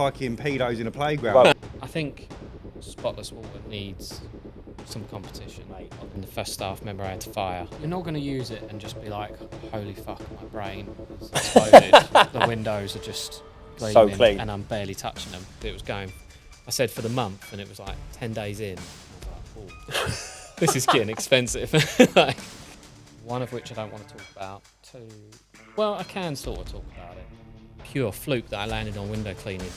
fucking pedos in a playground. Well, I think Spotless Water needs some competition, mate. And the first staff member I had to fire. You're not going to use it and just be like, holy fuck, my brain is exploded. The windows are just gleaming So clean. and I'm barely touching them. It was going, I said for the month, and it was like 10 days in. I was like, oh, this is getting expensive. Like, one of which I don't want to talk about. Two, well, I can sort of talk about it. Pure fluke that I landed on window cleaning.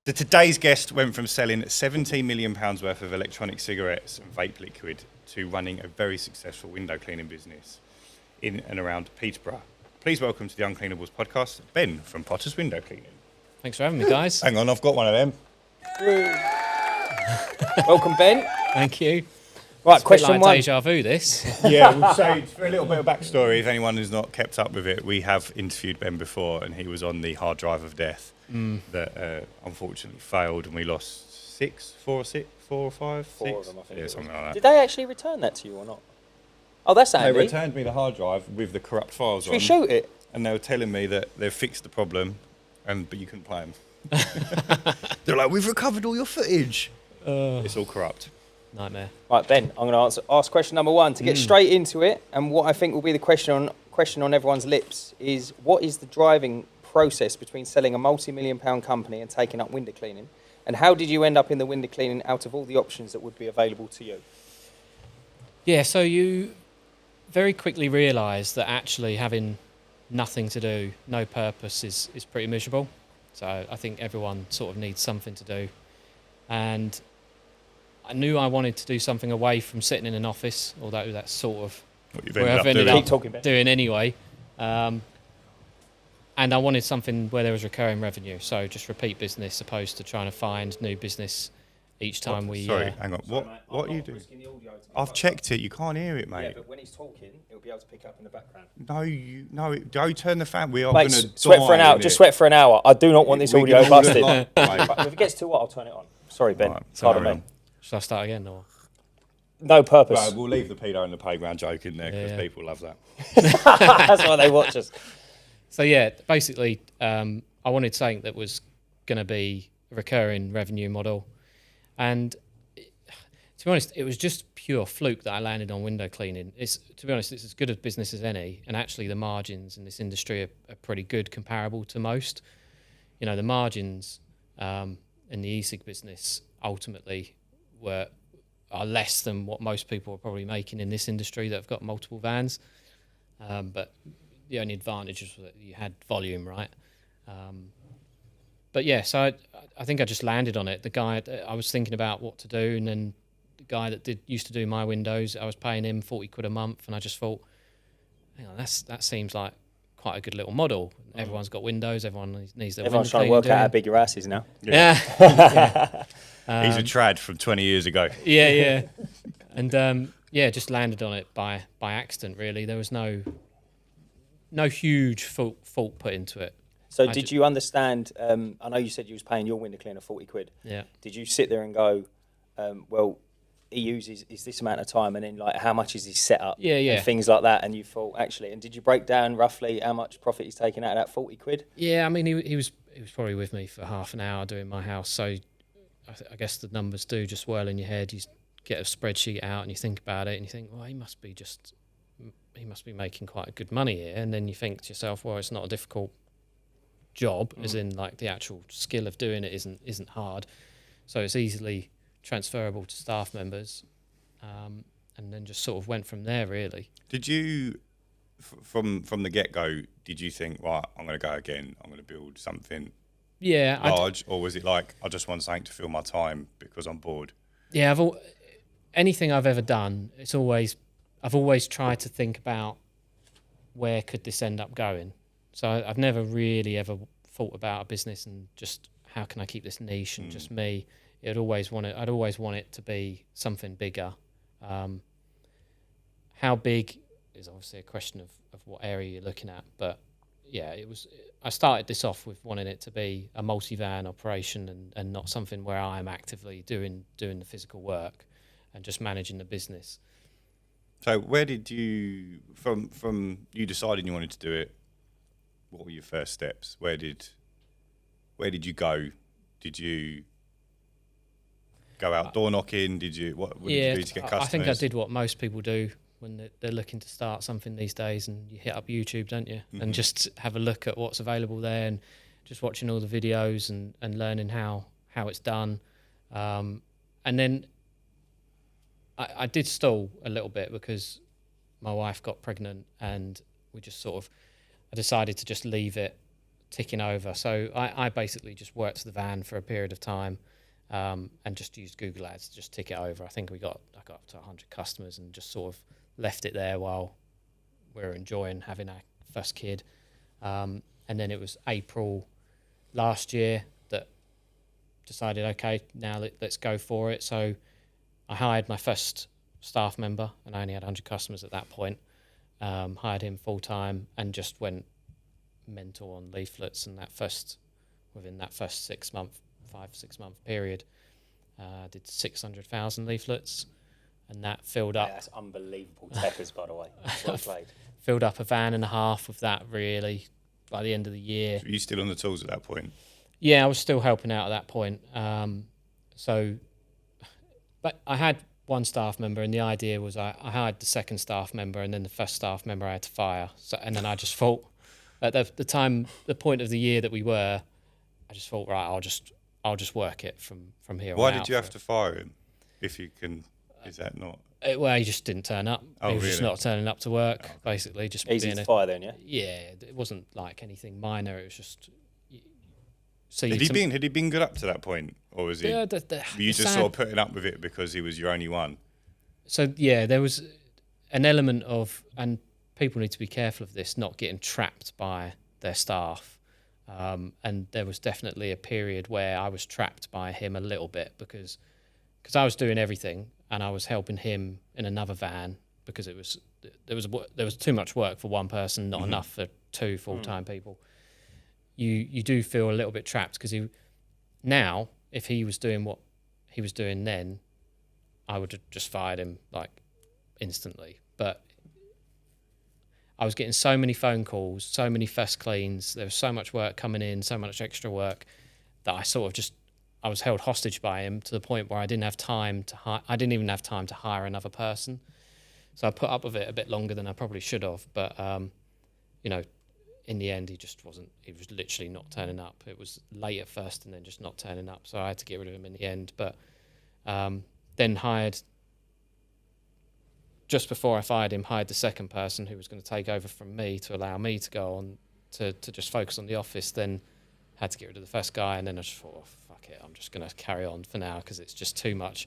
So today's guest went from selling £17 million worth of electronic cigarettes and vape liquid to running a very successful window cleaning business in and around Peterborough. Please welcome to the Uncleanables Podcast, Ben from Potter's Window Cleaning. Thanks for having me, guys. Hang on, I've got one of them. welcome, Ben. Thank you. Right, It's a bit question like one. deja vu, this. Yeah, so for a little bit of backstory, if anyone has not kept up with it, we have interviewed Ben before and he was on the hard drive of death that unfortunately failed and we lost four or five? Four Six? of them, I think. Yeah, something like that. Did they actually return that to you or not? Oh, that's They handy. returned me the hard drive with the corrupt files Should we on. shoot it? And they were telling me that they've fixed the problem, but you couldn't play them. They're like, we've recovered all your footage. It's all corrupt. Nightmare. Right, Ben, I'm going to ask question number one to get straight into it. And what I think will be the question on everyone's lips is, what is the driving process between selling a multi-million-pound company and taking up window cleaning? And how did you end up in the window cleaning out of all the options that would be available to you? Yeah, so you very quickly realise that actually having nothing to do, no purpose, is pretty miserable. So I think everyone sort of needs something to do. And I knew I wanted to do something away from sitting in an office, although that's sort of What you've where ended I've up ended doing. Keep talking, Ben. doing anyway. And I wanted something where there was recurring revenue, so just repeat business opposed to trying to find new business each time we... Sorry, hang on. What are you doing? I've checked it. You can't hear it, mate. Yeah, but when he's talking, it'll be able to pick up in the background. No, go turn the fan. We are Mate, going to sweat for an hour. Just sweat for an hour. I do not want this audio busted. Mate. If it gets too hot, I'll turn it on. Sorry, Ben. Right, Pardon sorry. me. Should I start again? Or? No purpose. Right, we'll leave the pedo in the playground joke in there because Yeah. people love that. That's why they watch us. So yeah, basically, I wanted something that was going to be a recurring revenue model, and to be honest, it was just pure fluke that I landed on window cleaning. To be honest, it's as good a business as any, and actually the margins in this industry are pretty good, comparable to most. You know, the margins in the e-cig business ultimately are less than what most people are probably making in this industry that have got multiple vans, but the only advantage was that you had volume, right? But yeah, so I think I just landed on it. The guy, I was thinking about what to do, and then the guy that used to do my windows, I was paying him 40 quid a month, and I just thought, hang on, that seems like quite a good little model. Everyone's got windows, everyone needs their Everyone's window trying to work cleaning out how doing. big your ass is now. Yeah. He's a trad from 20 years ago. Yeah. And just landed on it by accident, really. There was no huge thought put into it. So did you understand, I know you said you was paying your window cleaner 40 quid. Yeah. Did you sit there and go, well, he uses is this amount of time, and then like how much is his setup? Yeah. And things like that, and you thought, actually, and did you break down roughly how much profit he's taking out of that 40 quid? Yeah, I mean, he was probably with me for half an hour doing my house, so I guess the numbers do just whirl in your head. You get a spreadsheet out and you think about it, and you think, well, he must be making quite good money here. And then you think to yourself, well, it's not a difficult job, as in like the actual skill of doing it isn't hard, so it's easily transferable to staff members, and then just sort of went from there, really. Did you, from the get-go, did you think, right, I'm going to go again, I'm going to build something large, or was it like, I just want something to fill my time because I'm bored? Yeah, anything I've ever done, I've always tried to think about where could this end up going. So I've never really ever thought about a business and just how can I keep this niche and just me. I'd always want it to be something bigger. How big is obviously a question of what area you're looking at, but yeah, I started this off with wanting it to be a multi-van operation and not something where I'm actively doing the physical work and just managing the business. So where did you, from you deciding you wanted to do it, what were your first steps? Where did Where did you go? Did you go out door knocking? What did you do to get customers? I think I did what most people do when they're looking to start something these days, and you hit up YouTube, don't you? Mm-hmm. And just have a look at what's available there, and just watching all the videos and learning how it's done. And then I did stall a little bit because my wife got pregnant, and I decided to just leave it ticking over. So I basically just worked the van for a period of time, and just used Google Ads to just tick it over. I think I got up to 100 customers and just sort of left it there while we were enjoying having our first kid. And then it was April last year that decided, okay, now let's go for it. So I hired my first staff member, and I only had 100 customers at that point. Hired him full time and just went mental on leaflets. And within that first 6 month period, did 600,000 leaflets, and that filled up. That's unbelievable peppers, by the way. Well played. Filled up a van and a half of that, really, by the end of the year. So were you still on the tools at that point? Yeah, I was still helping out at that point. But I had one staff member, and the idea was I hired the second staff member, and then the first staff member I had to fire. And then I just thought, at the point of the year that we were, I just thought, right, I'll just work it from here on out. Why did you have to fire him? If you can, is that not? Well, he just didn't turn up. Oh, he was really? just not turning up to work, basically. Just easy to fire then, yeah? Yeah, it wasn't like anything minor. It was just... So had he been good up to that point, or was he? Yeah, were you just sort of putting up with it because he was your only one? So yeah, there was an element of, and people need to be careful of this, not getting trapped by their staff. And there was definitely a period where I was trapped by him a little bit because I was doing everything and I was helping him in another van because there was too much work for one person, not enough for two full-time people. You do feel a little bit trapped because if he was doing what he was doing then, I would have just fired him like instantly. But I was getting so many phone calls, so many first cleans. There was so much work coming in, so much extra work that I was held hostage by him to the point where I didn't have time I didn't even have time to hire another person. So I put up with it a bit longer than I probably should have. But in the end, he was literally not turning up. It was late at first and then just not turning up. So I had to get rid of him in the end. But then just before I fired him, hired the second person who was going to take over from me to allow me to go on to just focus on the office. Then had to get rid of the first guy. And then I just thought, oh, fuck it, I'm just going to carry on for now because it's just too much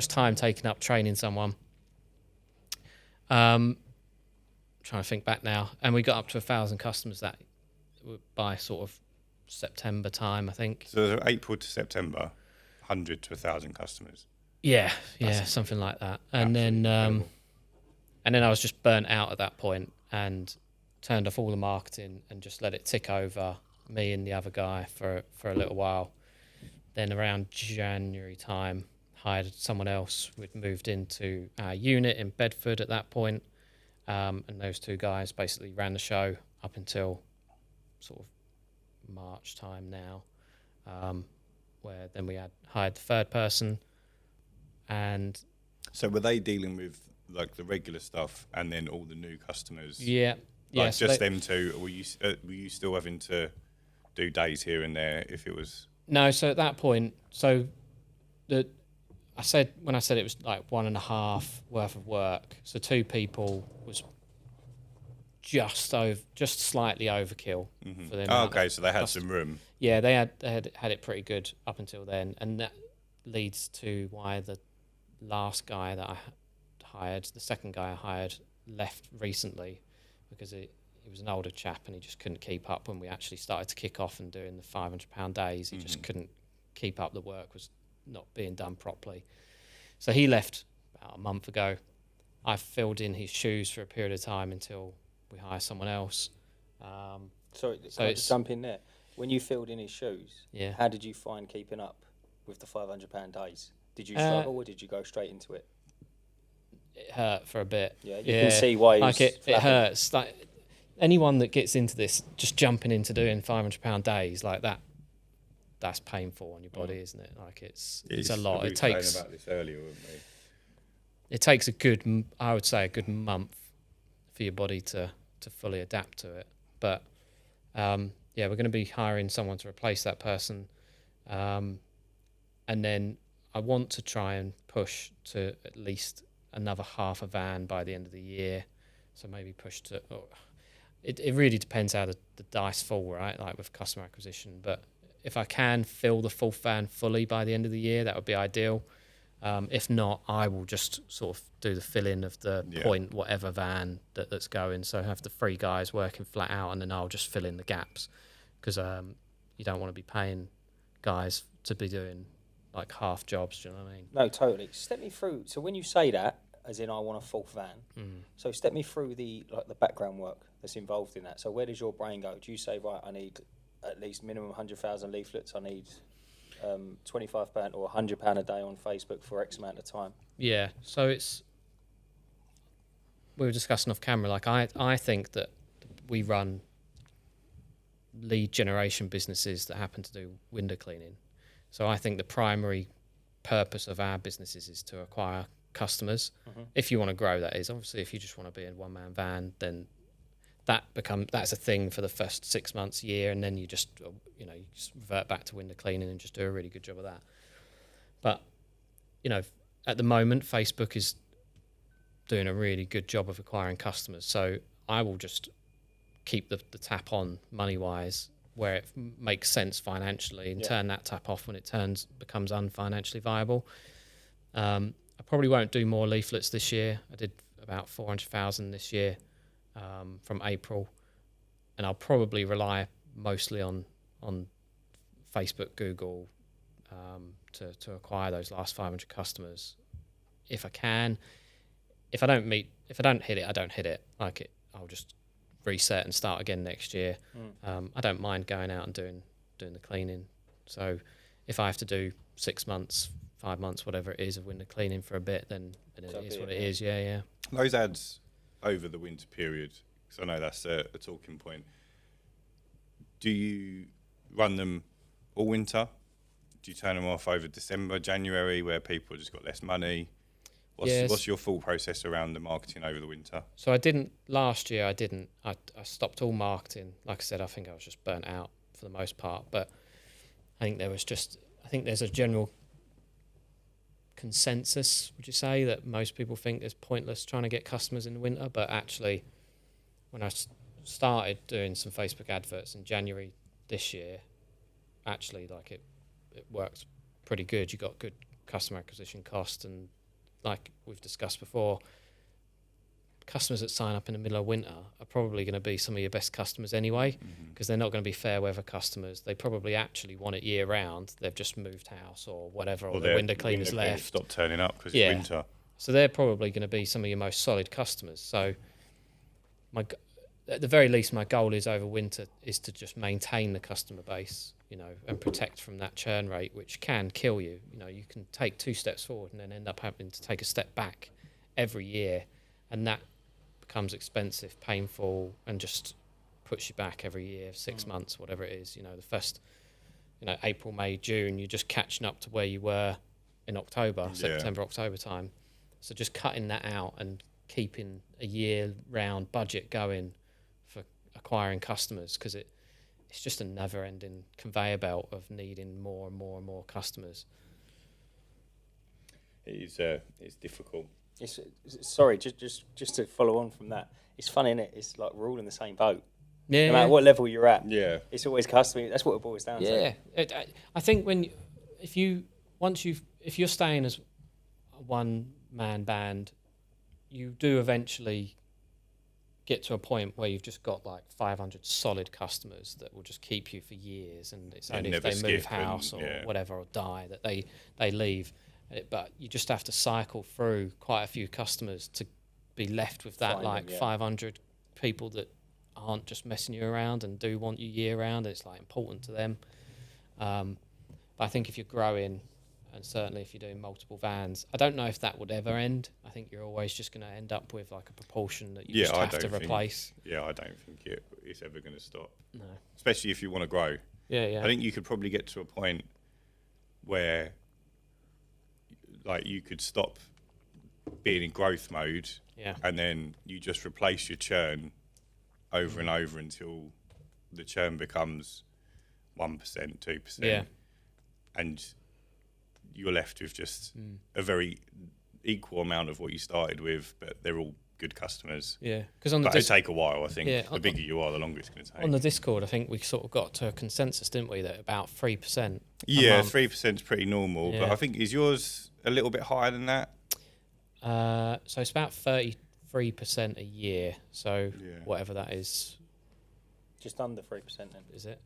time taken up training someone. Trying to think back now, and we got up to 1,000 customers by sort of September time, I think. So April to September, 100 to 1,000 customers. Yeah, something like that. And then I was just burnt out at that point and turned off all the marketing and just let it tick over, me and the other guy for a little while. Then around January time, hired someone else. We'd moved into our unit in Bedford at that point. And those two guys basically ran the show up until sort of March time now, where then we had hired the third person. And so were they dealing with like the regular stuff and then all the new customers? Yeah. Like just them two? Or were you still having to do days here and there if it was? No, so at that point, when I said it was like 1.5 worth of work, so two people was just slightly overkill for them. Oh, okay, so they had some room. Yeah, they had it pretty good up until then, and that leads to why the last guy that I hired, the second guy I hired, left recently because he was an older chap and he just couldn't keep up when we actually started to kick off and doing the £500 days. He just couldn't keep up. The work was not being done properly. So he left about a month ago. I filled in his shoes for a period of time until we hire someone else. Sorry, can I just jump in there? When you filled in his shoes, how did you find keeping up with the £500 days? Did you struggle or did you go straight into it? It hurt for a bit. Yeah, you can see why he was it hurts. Like anyone that gets into this, just jumping into doing £500 days like that, that's painful on your body, isn't it? Like it's It's a lot. We It were saying takes about this earlier, weren't we? it takes I would say a good month for your body to fully adapt to it. But we're going to be hiring someone to replace that person, and then I want to try and push to at least another half a van by the end of the year. So maybe push to. It really depends how the dice fall, right? Like with customer acquisition. But if I can fill the full van fully by the end of the year, that would be ideal. If not, I will just sort of do the fill-in of the point whatever van that's going. So have the 3 guys working flat out, and then I'll just fill in the gaps, because you don't want to be paying guys to be doing like half jobs. Do you know what I mean? No, totally. Step me through. So when you say that, as in I want a full van, so step me through the background work that's involved in that. So where does your brain go? Do you say, right, I need at least minimum 100,000 leaflets, I need £25 or £100 a day on Facebook for X amount of time? Yeah, so we were discussing off camera, like I think that we run lead generation businesses that happen to do window cleaning. So I think the primary purpose of our businesses is to acquire customers. If you want to grow, that is. Obviously, if you just want to be a one-man van, then that's a thing for the first 6 months, year, and then you just revert back to window cleaning and just do a really good job of that. But at the moment, Facebook is doing a really good job of acquiring customers. So I will just keep the tap on money-wise where it makes sense financially, and turn that tap off when it becomes unfinancially viable. I probably won't do more leaflets this year. I did about 400,000 this year from April, and I'll probably rely mostly on Facebook, Google to acquire those last 500 customers if I can. If I don't hit it, I don't hit it. I'll just reset and start again next year. I don't mind going out and doing the cleaning. So if I have to do 6 months, 5 months, whatever it is, of window cleaning for a bit, then it is what it is. Yeah. Those ads over the winter period, because I know that's a talking point. Do you run them all winter? Do you turn them off over December, January, where people just got less money? What's your full process around the marketing over the winter? So last year I stopped all marketing. Like I said, I think I was just burnt out for the most part. But I think there's a general consensus, would you say, that most people think it's pointless trying to get customers in the winter. But actually, when I started doing some Facebook adverts in January this year, actually, it worked pretty good. You got good customer acquisition cost, and like we've discussed before, customers that sign up in the middle of winter are probably going to be some of your best customers anyway, because they're not going to be fair weather customers. They probably actually want it year round. They've just moved house or whatever, or the window cleaners left. Stop turning up because it's winter. So they're probably going to be some of your most solid customers. So at the very least, my goal is over winter is to just maintain the customer base, and protect from that churn rate, which can kill you. You can take 2 steps forward and then end up having to take a step back every year, and that becomes expensive, painful, and just puts you back every year, 6 months, whatever it is. The first, April, May, June, you're just catching up to where you were in September, October time. So just cutting that out and keeping a year-round budget going for acquiring customers, because it's just a never-ending conveyor belt of needing more and more and more customers. It's difficult. Sorry, just to follow on from that, it's funny, isn't it? It's like we're all in the same boat. Yeah. No matter what level you're at. Yeah. It's always customer. That's what it boils down to. Yeah. I think if you're staying as a one-man band, you do eventually get to a point where you've just got like 500 solid customers that will just keep you for years, and it's only if they move house or whatever or die that they leave. But you just have to cycle through quite a few customers to be left with that 500 people that aren't just messing you around and do want you year round. It's important to them. But I think if you're growing, and certainly if you're doing multiple vans, I don't know if that would ever end. I think you're always just going to end up with a proportion that you just have to replace. I don't think it's ever going to stop. No. Especially if you want to grow. Yeah. I think you could probably get to a point where, like, you could stop being in growth mode, and then you just replace your churn over and over until the churn becomes 1%, 2%, and you're left with just a very equal amount of what you started with, but they're all good customers. Yeah, because on the it'll take a while, I think. Yeah, the bigger you are, the longer it's going to take. On the Discord, I think we sort of got to a consensus, didn't we, that about 3%. Yeah, 3% is pretty normal, Yeah. but I think, is yours a little bit higher than that? So it's about 33% a year. So whatever that is. Just under 3% then. Is it?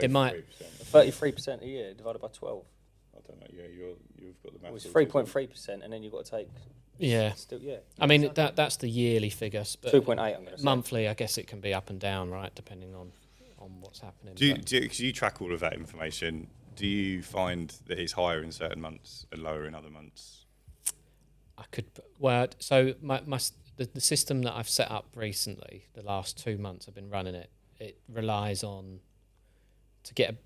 It might. 33% a year divided by 12. I don't know. Yeah, you've got the maths. Well, it's 3.3%, and then you've got to take. Yeah. Still, yeah. I mean, that's the yearly figure. But 2.8, I'm going to say. monthly, I guess it can be up and down, right, depending on what's happening. Because you track all of that information, do you find that it's higher in certain months and lower in other months? So the system that I've set up recently, the last 2 months I've been running it, it relies on to get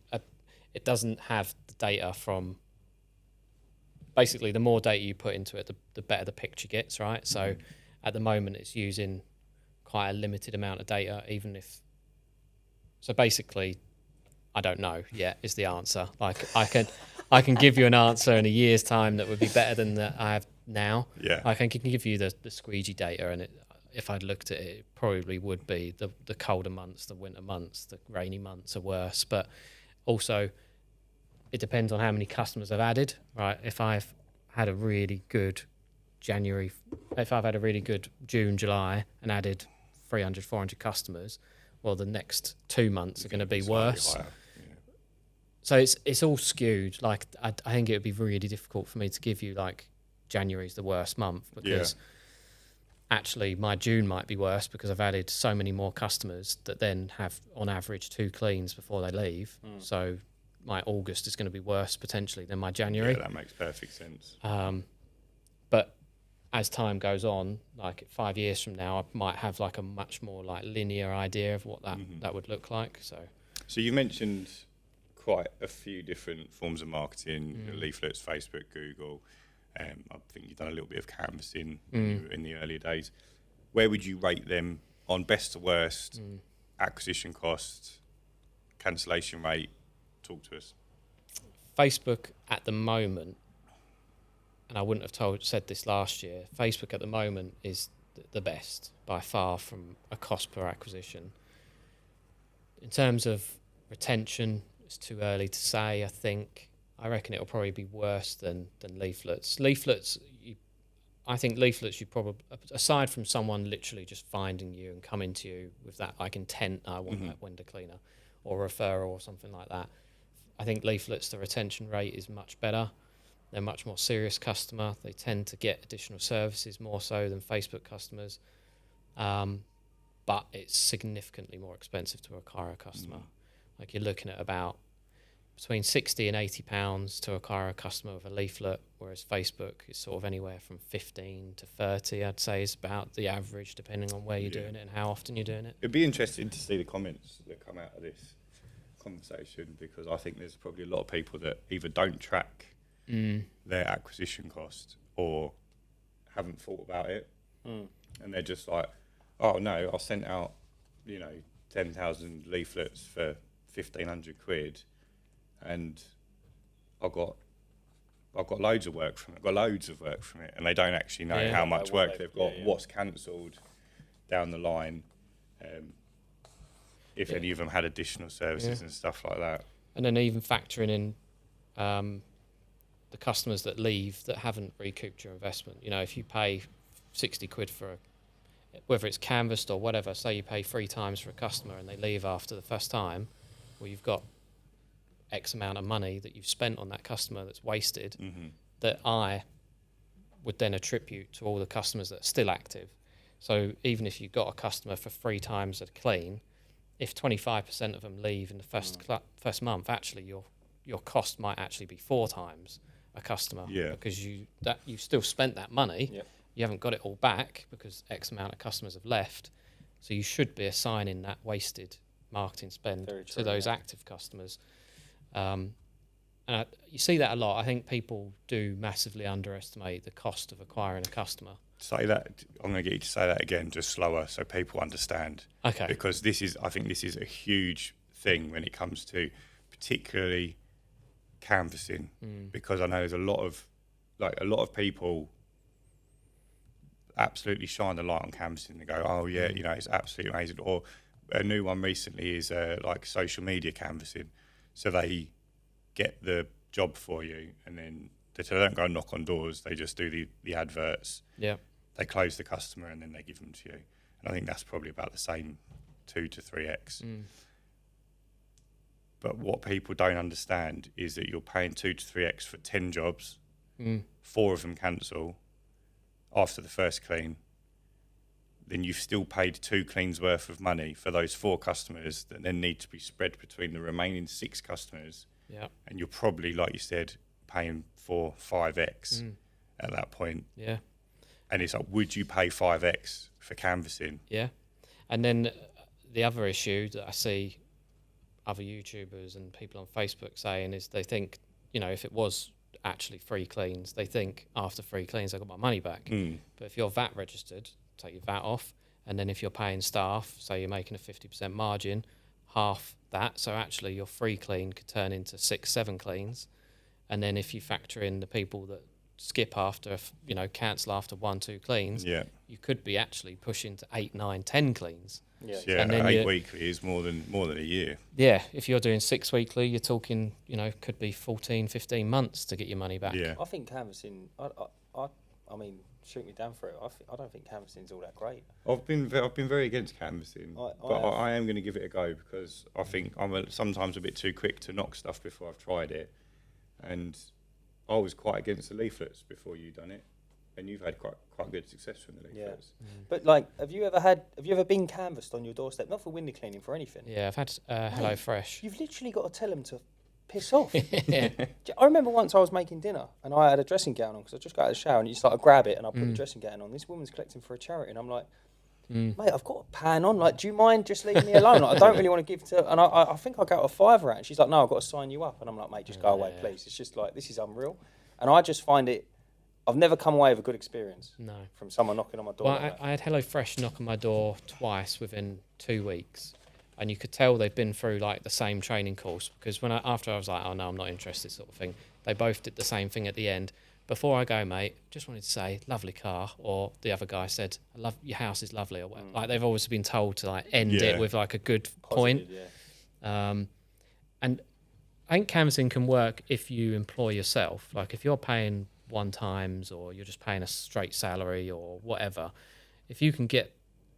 it doesn't have the data from. Basically, the more data you put into it, the better the picture gets, right? So at the moment, it's using quite a limited amount of data, even if... So basically, I don't know yet is the answer. Like, I can give you an answer in a year's time that would be better than that I have now. Yeah. I can give you the squeegee data, and if I'd looked at it, it probably would be the colder months, the winter months, the rainy months are worse. But also... it depends on how many customers I've added, right? If I've had a really good June, July, and added 300, 400 customers, well, the next 2 months are going to be worse. Higher. So it's all skewed. Like, I think it would be really difficult for me to give you, like, January's the worst month, because actually my June might be worse because I've added so many more customers that then have, on average, 2 cleans before they leave. So... my August is going to be worse potentially than my January. Yeah, that makes perfect sense. But as time goes on, like 5 years from now, I might have like a much more like linear idea of what that would look like. So you mentioned quite a few different forms of marketing: leaflets, Facebook, Google. I think you've done a little bit of canvassing in the earlier days. Where would you rate them on best to worst, acquisition cost, cancellation rate? Talk to us. Facebook at the moment, and I wouldn't have said this last year, Facebook at the moment is the best by far from a cost per acquisition. In terms of retention, it's too early to say. I reckon it'll probably be worse than leaflets. I think leaflets, you probably, aside from someone literally just finding you and coming to you with that like intent, I want that window cleaner, or referral or something like that. I think leaflets, the retention rate is much better. They're a much more serious customer. They tend to get additional services more so than Facebook customers. But it's significantly more expensive to acquire a customer. Like, you're looking at about between £60 and £80 to acquire a customer with a leaflet, whereas Facebook is sort of anywhere from 15 to 30, I'd say, is about the average, depending on where you're doing it and how often you're doing it. It'd be interesting to see the comments that come out of this conversation, because I think there's probably a lot of people that either don't track their acquisition cost or haven't thought about it, and they're just like, oh no, I sent out 10,000 leaflets for 1,500 quid, and I got loads of work from it. And they don't actually know how much work they've got, what's cancelled down the line. If any of them had additional services and stuff like that. And then even factoring in the customers that leave that haven't recouped your investment. If you pay 60 quid for whether it's canvassed or whatever, say you pay 3 times for a customer and they leave after the first time, well, you've got X amount of money that you've spent on that customer that's wasted, that I would then attribute to all the customers that are still active. So even if you got a customer for 3 times a clean, if 25% of them leave in the first month, actually your cost might actually be 4 times a customer, because you've still spent that money. You haven't got it all back because X amount of customers have left. So you should be assigning that wasted marketing spend Very to true, those yeah. active customers. You see that a lot. I think people do massively underestimate the cost of acquiring a customer. Say that. I'm going to get you to say that again, just slower, so people understand. Okay. Because I think this is a huge thing when it comes to particularly canvassing, because I know there's a lot of people absolutely shine the light on canvassing and go, oh yeah, it's absolutely amazing. Or a new one recently is like social media canvassing, so they get the job for you, and then they don't go knock on doors. They just do the adverts. Yeah. They close the customer and then they give them to you. And I think that's probably about the same 2 to 3x. But what people don't understand is that you're paying 2 to 3x for 10 jobs. 4 of them cancel after the first clean. Then you've still paid 2 cleans worth of money for those 4 customers that then need to be spread between the remaining 6 customers. Yeah. And you're probably, like you said, paying 5x at that point. Yeah. And it's like, would you pay 5x for canvassing? Yeah. And then the other issue that I see other YouTubers and people on Facebook saying is they think, if it was actually free cleans, they think after 3 cleans I got my money back. But if you're VAT registered, take your VAT off, and then if you're paying staff, say you're making a 50% margin, half that, so actually your free clean could turn into 6-7 cleans. And then if you factor in the people that skip after, cancel after 1-2 cleans, you could be actually pushing to 8, 9, 10 cleans. Yeah, and then 8 weekly is more than a year. Yeah, if you're doing 6 weekly, you're talking, could be 14, 15 months to get your money back. Yeah. I think canvassing, I mean, shoot me down for it. I don't think canvassing's all that great. I've been very against canvassing, but I am going to give it a go, because I think I'm sometimes a bit too quick to knock stuff before I've tried it. And I was quite against the leaflets before you done it, and you've had quite good success from the leaflets. Yeah. But have you ever been canvassed on your doorstep? Not for window cleaning, for anything. Yeah, I've had Hello Fresh. You've literally got to tell them to piss off. Yeah. I remember once I was making dinner and I had a dressing gown on because I just got out of the shower, and you just grab it and I put the dressing gown on. This woman's collecting for a charity, and I'm like, mate, I've got a pan on. Like, do you mind just leaving me alone? I don't really want to give to. And I think I got a £5 out. And she's like, no, I've got to sign you up. And I'm like, mate, just go away, please. It's just like, this is unreal. And I just find it. I've never come away with a good experience. No. From someone knocking on my door. Well, I had Hello Fresh knock on my door twice within 2 weeks, and you could tell they'd been through the same training course, because after I was like, oh no, I'm not interested, sort of thing. They both did the same thing at the end. Before I go, mate, just wanted to say, lovely car, or the other guy said, I love your house is lovely, or whatever. They've always been told to end it with a good point. Yeah. And I think canvassing can work if you employ yourself. Like if you're paying one times, or you're just paying a straight salary or whatever, if you can get,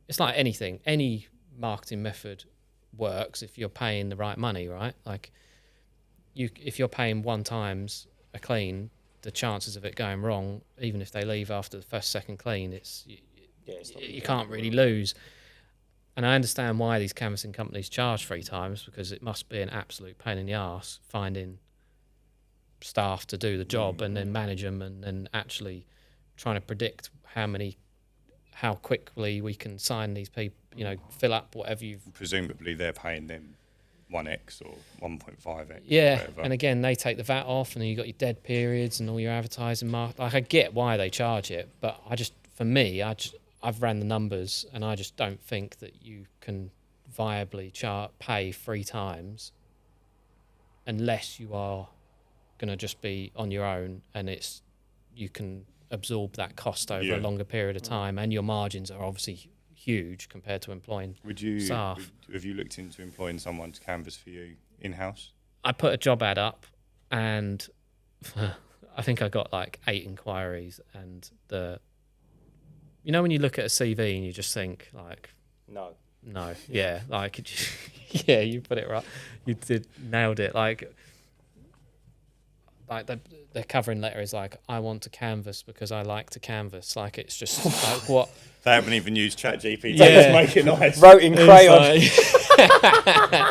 it's like anything, any marketing method works if you're paying the right money, right? Like if you're paying 1 times a clean, the chances of it going wrong, even if they leave after the first, second clean, you can't really lose. And I understand why these canvassing companies charge 3 times, because it must be an absolute pain in the arse finding staff to do the job and then manage them, and then actually trying to predict how quickly we can sign these people, fill up whatever you've. Presumably they're paying them 1x or 1.5x. Yeah, whatever. and again, they take the VAT off, and then you've got your dead periods and all your advertising mark. I get why they charge it, but I've ran the numbers, and I just don't think that you can viably pay 3 times unless you are going to just be on your own, and you can absorb that cost over a longer period of time, and your margins are obviously huge compared to employing staff. Have you looked into employing someone to canvass for you in-house? I put a job ad up, and I think I got 8 inquiries, and when you look at a CV and you just think no, yeah, yeah, you put it right, you nailed it. The covering letter is I want to canvass because I like to canvass. It's just what. They haven't even used ChatGPT Yeah. to make it nice. wrote in crayon.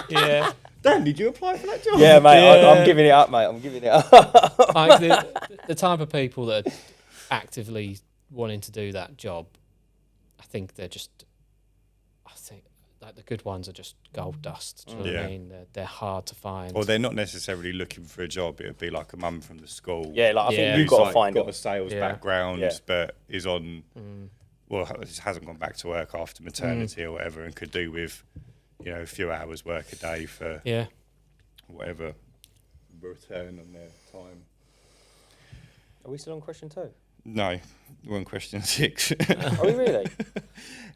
Yeah. Dan, did you apply for that job? Yeah, mate, Yeah. I'm giving it up, mate. I'm giving it up. The type of people that are actively wanting to do that job, I think like the good ones are just gold dust. Do you know what I mean? They're hard to find. Or they're not necessarily looking for a job. It would be like a mum from the school. Yeah, like I think Yeah. you've got to Who's, find got them. a sales background, but is on, well, just hasn't gone back to work after maternity or whatever, and could do with, a few hours work a day for whatever return on their time. Are we still on question 2? No, we're on question 6. Are we really?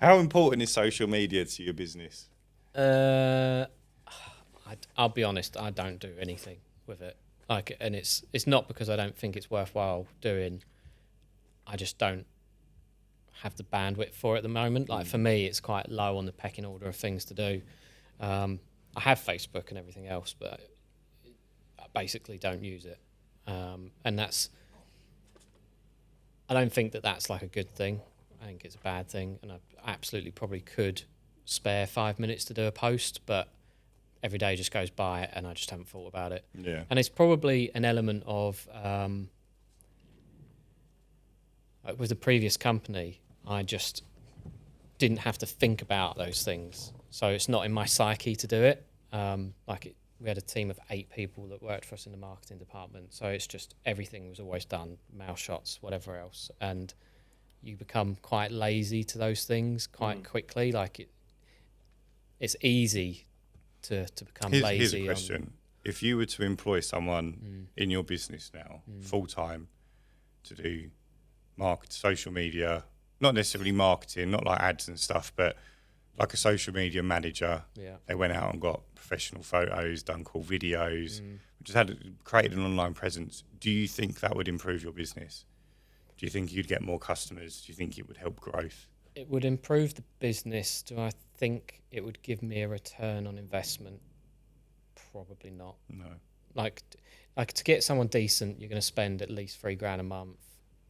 How important is social media to your business? I'll be honest, I don't do anything with it. And it's not because I don't think it's worthwhile doing. I just don't have the bandwidth for it at the moment. Like for me, it's quite low on the pecking order of things to do. I have Facebook and everything else, but I basically don't use it. And I don't think that that's like a good thing. I think it's a bad thing, and I absolutely probably could spare 5 minutes to do a post, but every day just goes by and I just haven't thought about it. Yeah. And it's probably an element of with the previous company, I just didn't have to think about those things, so it's not in my psyche to do it. We had a team of 8 people that worked for us in the marketing department, so it's just everything was always done, mail shots, whatever else, and you become quite lazy to those things quite quickly. Like it's easy to become lazy. Here's a question. If you were to employ someone in your business now, full-time, to do social media, not necessarily marketing, not like ads and stuff, but like a social media manager, they went out and got professional photos, done cool videos, created an online presence. Do you think that would improve your business? Do you think you'd get more customers? Do you think it would help growth? It would improve the business. Do I think it would give me a return on investment? Probably not. No. Like to get someone decent, you're going to spend at least $3,000 a month.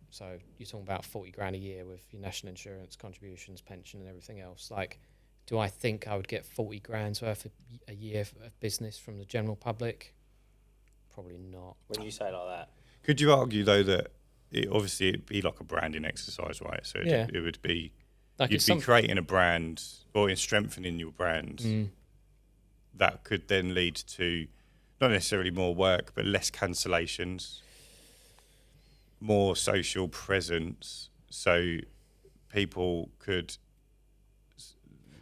So you're talking about $40,000 a year with your national insurance contributions, pension, and everything else. Like, do I think I would get $40,000 worth a year of business from the general public? Probably not. When you say it like that. Could you argue though that it'd be like a branding exercise, right? So it would be, like you'd be creating a brand or in strengthening your brand that could then lead to not necessarily more work, but less cancellations, more social presence, so people could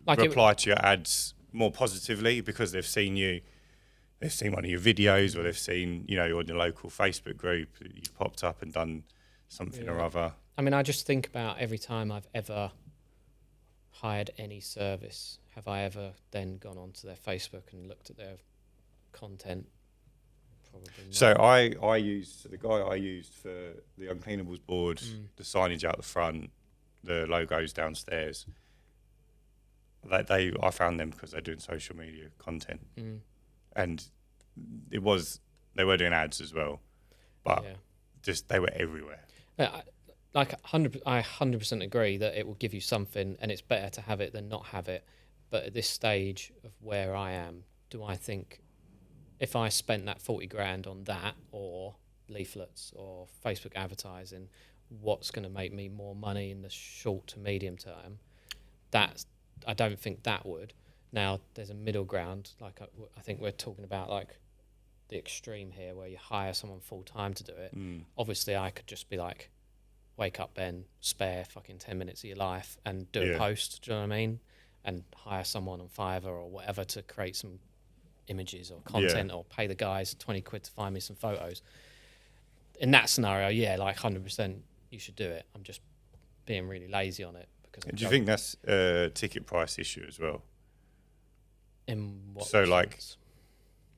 reply to your ads more positively because they've seen one of your videos, or they've seen, on your local Facebook group, you've popped up and done something or other. I mean, I just think about every time I've ever hired any service, have I ever then gone onto their Facebook and looked at their content? Probably not. So the guy I used for the Uncleanables board, the signage out the front, the logos downstairs, I found them because they're doing social media content, and they were doing ads as well, but just they were everywhere. I 100% agree that it will give you something, and it's better to have it than not have it. But at this stage of where I am, do I think if I spent that $40,000 on that, or leaflets, or Facebook advertising, what's going to make me more money in the short to medium term? I don't think that would. Now, there's a middle ground. Like I think we're talking about like the extreme here, where you hire someone full time to do it. Obviously, I could just be like, wake up, Ben, spare fucking 10 minutes of your life and do a post. Do you know what I mean? And hire someone on Fiverr or whatever to create some images or content, or pay the guys 20 quid to find me some photos. In that scenario, like 100% you should do it. I'm just being really lazy on it. Do you think that's a ticket price issue as well? In what so sense? Like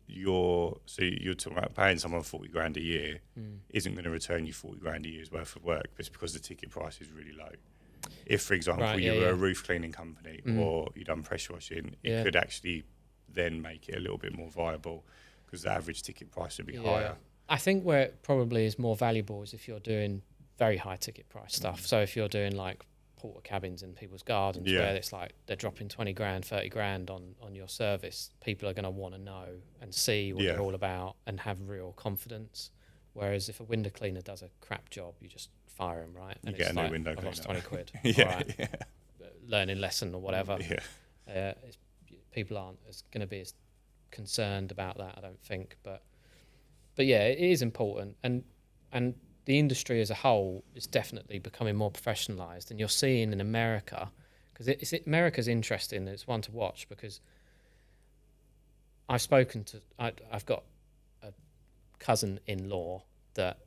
you're talking about paying someone $40,000 a year isn't going to return you $40,000 a year's worth of work, just because the ticket price is really low. If, for example, you were a roof cleaning company or you've done pressure washing, it could actually then make it a little bit more viable, because the average ticket price would be higher. I think where it probably is more valuable is if you're doing very high ticket price stuff. So if you're doing like porta cabins in people's gardens, where it's like they're dropping 20 grand, 30 grand on your service, people are going to want to know and see what you're all about and have real confidence. Whereas if a window cleaner does a crap job, you just fire him, right? And you get a new window I've cleaner. lost 20 quid. Learning lesson or whatever. It's people aren't going to be as concerned about that, I don't think. But yeah, it is important, and the industry as a whole is definitely becoming more professionalised, and you're seeing in America, because America's interesting. It's one to watch because I've got a cousin-in-law that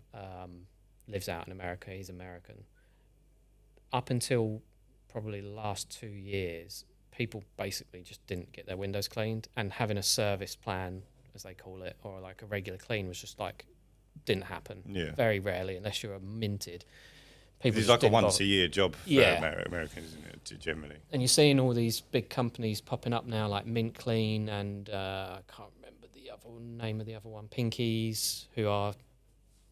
lives out in America. He's American. Up until probably the last 2 years, people basically just didn't get their windows cleaned, and having a service plan, as they call it, or like a regular clean was just like didn't happen. Yeah. Very rarely, unless you're minted. People It's just like a didn't once a year job for Americans, isn't it, generally? And you're seeing all these big companies popping up now, like Mint Clean and I can't remember the other name of the other one, Pinkies, who are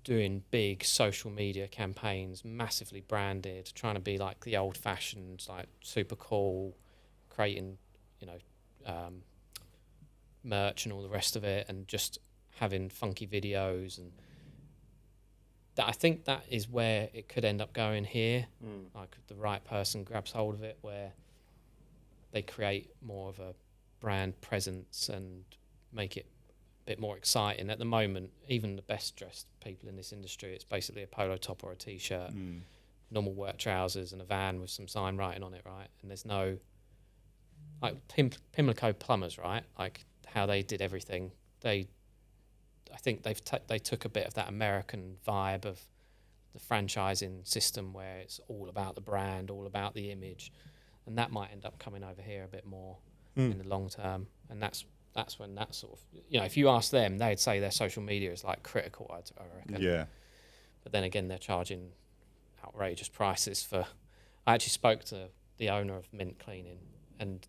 doing big social media campaigns, massively branded, trying to be like the old-fashioned, like super cool, creating, merch and all the rest of it, and just having funky videos. And I think that is where it could end up going here. Like the right person grabs hold of it, where they create more of a brand presence and make it a bit more exciting. At the moment, even the best dressed people in this industry, it's basically a polo top or a t-shirt, normal work trousers and a van with some sign writing on it, right? And there's no, like Pimlico plumbers, right? Like how they did everything. I think they took a bit of that American vibe of the franchising system, where it's all about the brand, all about the image, and that might end up coming over here a bit more in the long term. And that's when that sort of, if you ask them, they'd say their social media is like critical, I reckon. Yeah. But then again, they're charging outrageous prices for. I actually spoke to the owner of Mint Cleaning, and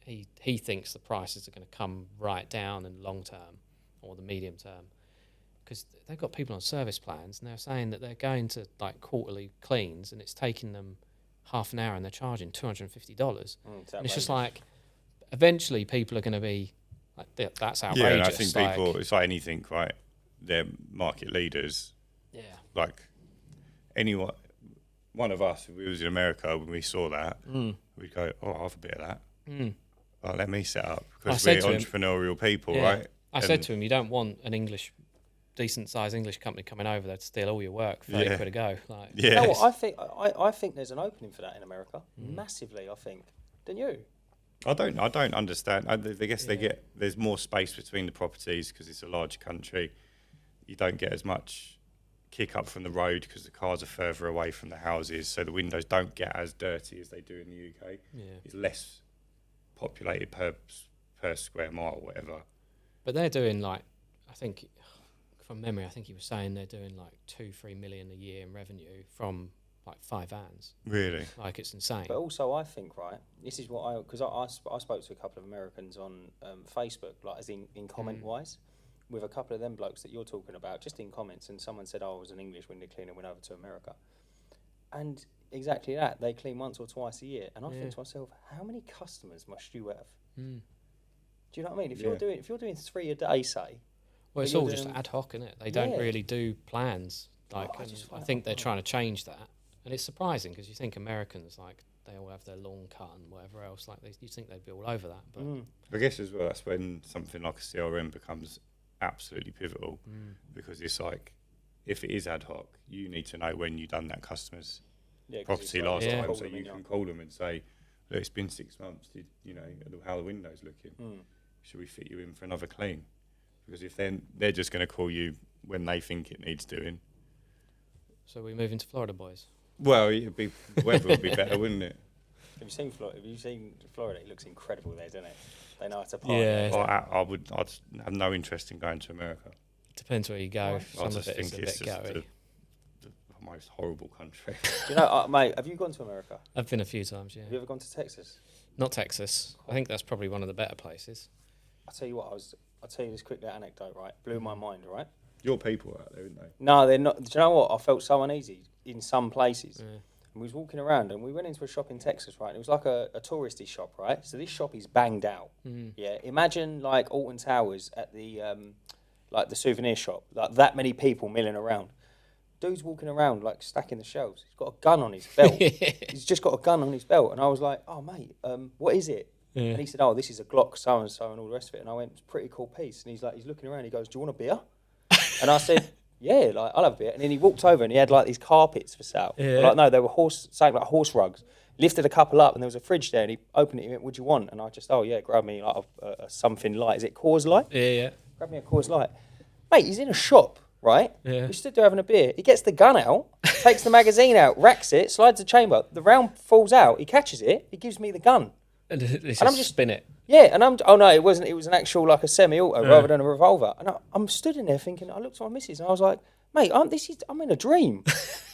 he thinks the prices are going to come right down in the long term or the medium term, because they've got people on service plans, and they're saying that they're going to like quarterly cleans, and it's taking them half an hour, and they're charging $250. And it's just like, eventually people are going to be like, that's outrageous. Yeah, and I think people, it's like anything, right? They're market leaders. Yeah. Like anyone, one of us, if we was in America, when we saw that, we'd go, oh, I'll have a bit of that. Oh, let me set up, because we're entrepreneurial people, right? I said to him, you don't want an decent-sized English company coming over there to steal all your work for £30 a go. Like, you know what, I think there's an opening for that in America, massively. I think, don't you? I don't understand. I guess there's more space between the properties because it's a large country. You don't get as much kick up from the road because the cars are further away from the houses, so the windows don't get as dirty as they do in the UK. Yeah. It's less populated per square mile or whatever. But they're doing like, I think, from memory, I think he was saying they're doing like 2-3 million a year in revenue from like 5 vans. Really? Like, it's insane. But also, I think, right, this is what because I spoke to a couple of Americans on Facebook, like as in comment wise, with a couple of them blokes that you're talking about, just in comments, and someone said, oh, I was an English window cleaner, went over to America. And exactly that, they clean once or twice a year. And I think to myself, how many customers must you have? Do you know what I mean? If you're doing 3 a day, say. Well, it's all just ad hoc, isn't it? They don't really do plans. Like, I think they're trying to change that, and it's surprising because you think Americans, like, they all have their lawn cut and whatever else. Like, you think they'd be all over that, but I guess as well, that's when something like a CRM becomes absolutely pivotal, because it's like, if it is ad hoc, you need to know when you've done that customer's property last time, so you can call them and say, look, it's been 6 months. You know how the window's looking? Should we fit you in for another clean? Because if they're just going to call you when they think it needs doing. So we move into Florida, boys. Well, the weather would be better, wouldn't it? Have you seen Florida? It looks incredible there, doesn't it? They know how to party. Yeah. Well, I'd have no interest in going to America. Depends where you go. I Some of just it is think a it's bit just goey. the most horrible country. Do you know, mate, have you gone to America? I've been a few times, yeah. Have you ever gone to Texas? Not Texas. I think that's probably one of the better places. I'll tell you what, I'll tell you this quick little anecdote, right? Blew my mind, right? Your people are out there, aren't they? No, they're not. Do you know what? I felt so uneasy in some places. And we was walking around, and we went into a shop in Texas, right? And it was like a touristy shop, right? So this shop is banged out. Yeah, imagine like Alton Towers at the like the souvenir shop, like that many people milling around. Dude's walking around like stacking the shelves. He's got a gun on his belt. He's just got a gun on his belt, and I was like, "Oh, mate, what is it?" And he said, oh, this is a Glock so-and-so and all the rest of it. And I went, it's a pretty cool piece. And he's looking around, he goes, do you want a beer? And I said, yeah, like, I'll have a beer. And then he walked over and he had like these carpets for sale. Like, no, they were something like horse rugs. Lifted a couple up and there was a fridge there and he opened it and he went, what do you want? And I just, oh yeah, grab me like a something light. Is it Coors Light? Yeah. Grab me a Coors Light. Mate, he's in a shop, right? Yeah. We stood there having a beer. He gets the gun out, takes the magazine out, racks it, slides the chamber. The round falls out. He catches it. He gives me the gun. And I'm just spin it. Yeah, and oh no, it wasn't. It was an actual like a semi-auto rather than a revolver. And I'm stood in there thinking. I looked at my missus and I was like, mate, I'm in a dream.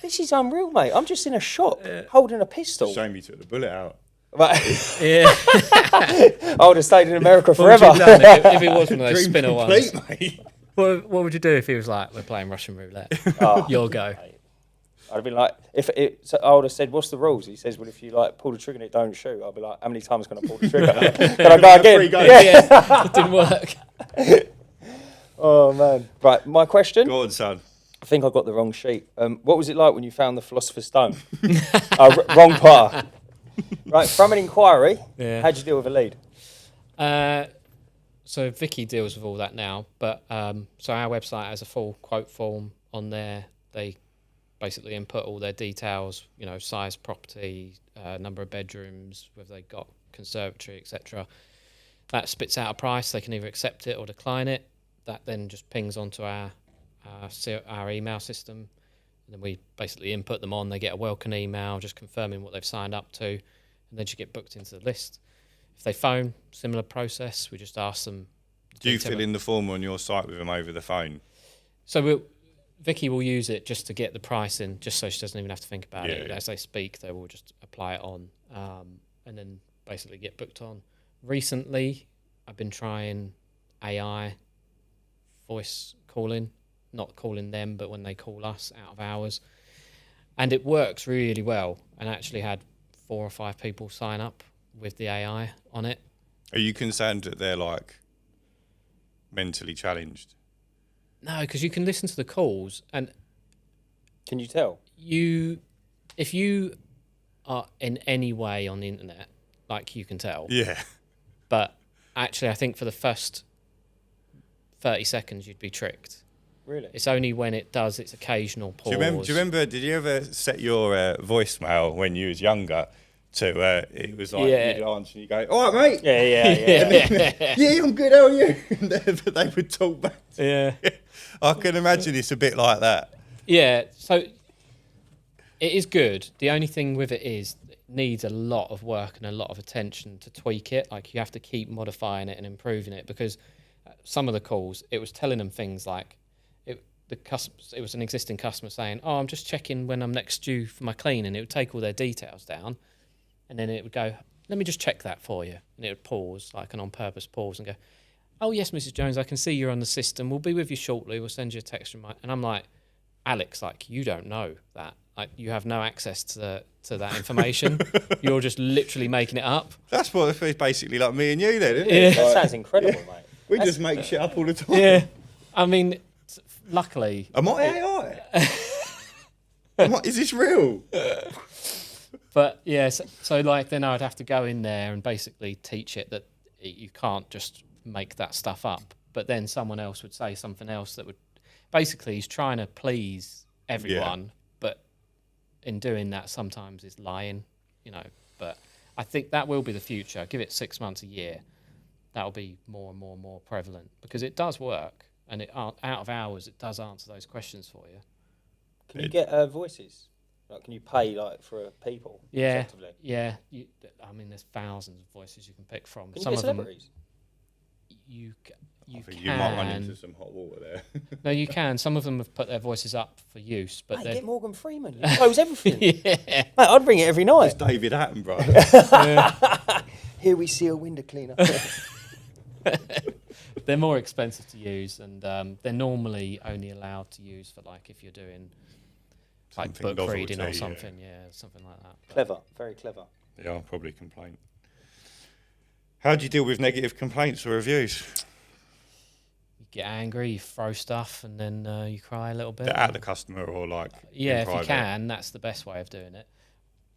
This is unreal, mate. I'm just in a shop holding a pistol. Shame you took the bullet out. Right. Yeah. I would have stayed in America What would forever. you have done if it was one of those Dream spinner complete, ones? mate. What would you do if he was like, we're playing Russian roulette? Your go. Mate. I'd have been like, so I would have said, what's the rules? He says, well, if you like pull the trigger and it don't shoot, I'll be like, how many times can I pull the trigger? Can I go again? Yeah, it didn't work. Oh man. Right, my question. Go on, son. I think I got the wrong sheet. What was it like when you found the Philosopher's Stone? Wrong part. Right, from an inquiry, how'd you deal with a lead? So Vicky deals with all that now, but so our website has a full quote form on there. They basically input all their details, size property, number of bedrooms, whether they got conservatory, etc. That spits out a price. They can either accept it or decline it. That then just pings onto our email system, and then we basically input them on. They get a welcome email just confirming what they've signed up to, and then you get booked into the list. If they phone, similar process. We just ask them. Do you fill in the form on your site with them over the phone? So Vicky will use it just to get the price in, just so she doesn't even have to think about it. As they speak, they will just apply it on, and then basically get booked on. Recently, I've been trying AI voice calling, not calling them, but when they call us out of hours. And it works really well, and I actually had 4 or 5 people sign up with the AI on it. Are you concerned that they're like mentally challenged? No, because you can listen to the calls, and Can you tell? if you are in any way on the internet, like you can tell. Yeah. But actually, I think for the first 30 seconds, you'd be tricked. Really? It's only when it does its occasional pause. Do you remember, did you ever set your voicemail when you was younger to, it was like, you'd answer and you go, all right, mate. Yeah. Yeah, I'm good, how are you? But they would talk back. Yeah. I can imagine it's a bit like that. Yeah, so it is good. The only thing with it is it needs a lot of work and a lot of attention to tweak it. Like, you have to keep modifying it and improving it, because some of the calls, it was telling them things like, it was an existing customer saying, oh, I'm just checking when I'm next due for my clean, and it would take all their details down, and then it would go, let me just check that for you. And it would pause, like an on-purpose pause, and go, oh, yes, Mrs. Jones, I can see you're on the system. We'll be with you shortly. We'll send you a text reminder. And I'm like, Alex, like, you don't know that. Like, you have no access to that information. You're just literally making it up. That's what it's basically like me and you then, isn't Yeah. it? That sounds incredible, mate. We just make shit up all the time. Yeah. I mean, luckily... Am I AI? Is this real? But, yeah, so like, then I'd have to go in there and basically teach it that you can't just make that stuff up. But then someone else would say something else that would... Basically, he's trying to please everyone, but in doing that, sometimes is lying, But I think that will be the future. Give it 6 months, a year. That'll be more and more and more prevalent, because it does work, and out of hours, it does answer those questions for you. Can you get voices? Like, can you pay for people? Yeah, effectively? yeah. I mean, there's thousands of voices you can pick from. Can Some you of get celebrities? them you I think can. you might run into some hot water there. No, you can. Some of them have put their voices up for use, but Mate, get Morgan Freeman. He knows everything. yeah. Mate, I'd bring it every night. It's David Attenborough. Here we see a window cleaner. They're more expensive to use, and they're normally only allowed to use for, like, if you're doing like Something book reading or novelty, something, something like that. But Clever, very clever. Yeah, I'll probably complain. How do you deal with negative complaints or reviews? you get angry, you throw stuff, and then you cry a little bit. At the customer or like Yeah, in if you private? can, that's the best way of doing it.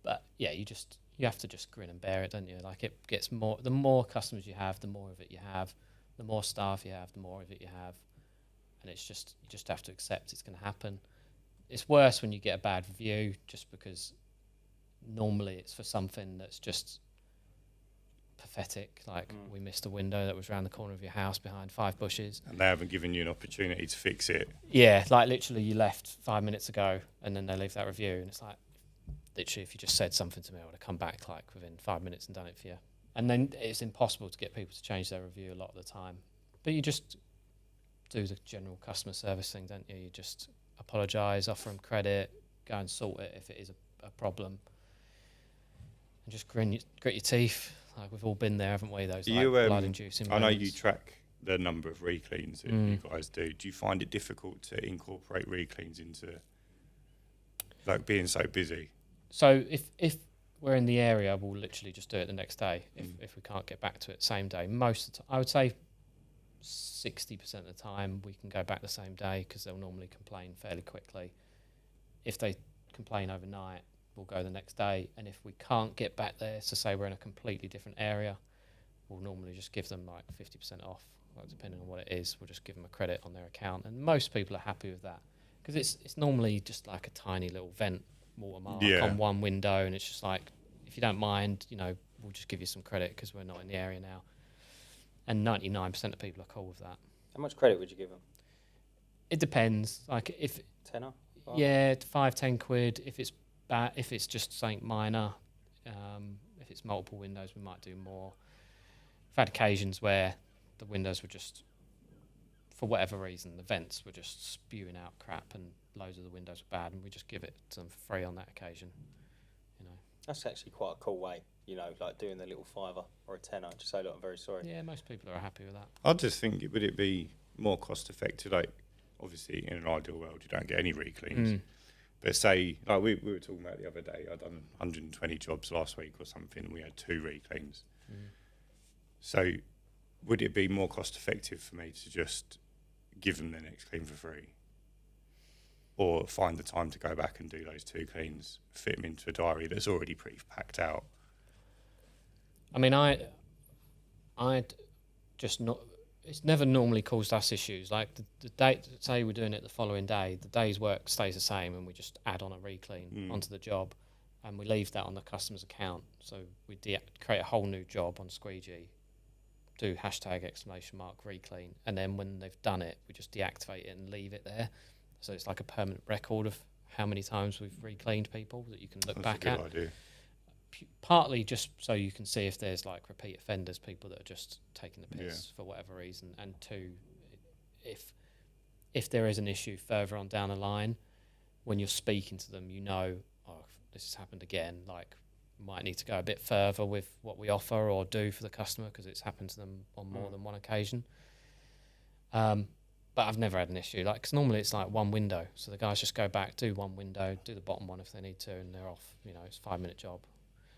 But yeah, you you have to just grin and bear it, don't you? Like, it gets more, the more customers you have, the more of it you have, the more staff you have, the more of it you have, and it's just, you just have to accept it's going to happen. It's worse when you get a bad review, just because normally it's for something that's just pathetic, like we missed a window that was around the corner of your house behind 5 bushes, and they haven't given you an opportunity to fix it. Yeah, like literally you left 5 minutes ago and then they leave that review, and it's like, literally, if you just said something to me, I would have come back like within 5 minutes and done it for you. And then it's impossible to get people to change their review a lot of the time. But you just do the general customer service thing, don't you? You just apologise, offer them credit, go and sort it if it is a problem, and just grit your teeth. Like, we've all been there, haven't we? Those blood-inducing I know moments. you track the number of recleans that you guys do. Do you find it difficult to incorporate recleans into, like, being so busy? So if we're in the area, we'll literally just do it the next day. If we can't get back to it same day, most of the time, I would say 60% of the time we can go back the same day, because they'll normally complain fairly quickly. If they complain overnight, we'll go the next day. And if we can't get back there, so say we're in a completely different area, we'll normally just give them like 50% off, like, depending on what it is. We'll just give them a credit on their account, and most people are happy with that, because it's normally just like a tiny little vent watermark on one window, and it's just like, if you don't mind, we'll just give you some credit because we're not in the area now. And 99% of people are cool with that. How much credit would you give them? It depends. Like, if tenner? Yeah, 5-10 quid. If it's bad, if it's just something minor, if it's multiple windows, we might do more. I've had occasions where the windows were just, for whatever reason, the vents were just spewing out crap, and loads of the windows were bad, and we just give it to them for free on that occasion. That's actually quite a cool way, like doing the little £5 or a tenner. Just say, look, I'm very sorry. Yeah, most people are happy with that. I just think, would it be more cost effective? Like, obviously, in an ideal world, you don't get any recleans. But say, like we were talking about the other day, I'd done 120 jobs last week or something, and we had 2 recleans. So would it be more cost effective for me to just give them the next clean for free, or find the time to go back and do those 2 cleans, fit them into a diary that's already pretty packed out? I mean, I'd just not. It's never normally caused us issues. Like, the day, say we're doing it the following day, the day's work stays the same, and we just add on a reclean onto the job, and we leave that on the customer's account. So we create a whole new job on Squeegee, do # reclean, and then when they've done it, we just deactivate it and leave it there. So it's like a permanent record of how many times we've recleaned people that you can look back at. That's a good idea. Partly just so you can see if there's like repeat offenders, people that are just taking the piss for whatever reason, and 2, if there is an issue further on down the line, when you're speaking to them, oh, this has happened again, like, might need to go a bit further with what we offer or do for the customer, because it's happened to them on more than one occasion. But I've never had an issue, like, because normally it's like one window, so the guys just go back, do one window, do the bottom one if they need to, and they're off. It's a 5-minute job.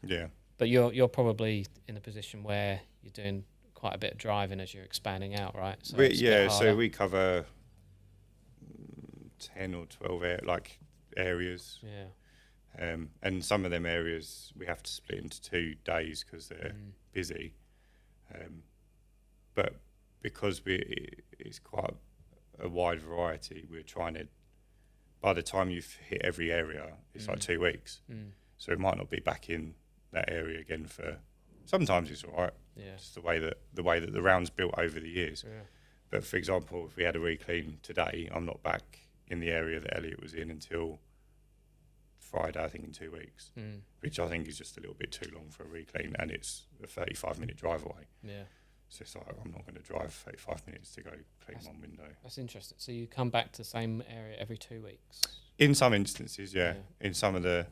Yeah. But you're probably in a position where you're doing quite a bit of driving as you're expanding out, right? So so we cover 10 or 12 areas. Yeah. And some of them areas we have to split into 2 days because they're busy. But because it's quite a wide variety, we're trying to, by the time you've hit every area, it's like 2 weeks. So it might not be back in that area again for, sometimes it's all right. Yeah. Just the way that the round's built over the years. Yeah. But for example, if we had a reclean today, I'm not back in the area that Elliot was in until Friday, I think, in 2 weeks, which I think is just a little bit too long for a reclean, and it's a 35-minute drive away. Yeah. So it's like, I'm not going to drive 35 minutes to go clean one window. That's interesting. So you come back to the same area every 2 weeks? In some instances, yeah. In some of the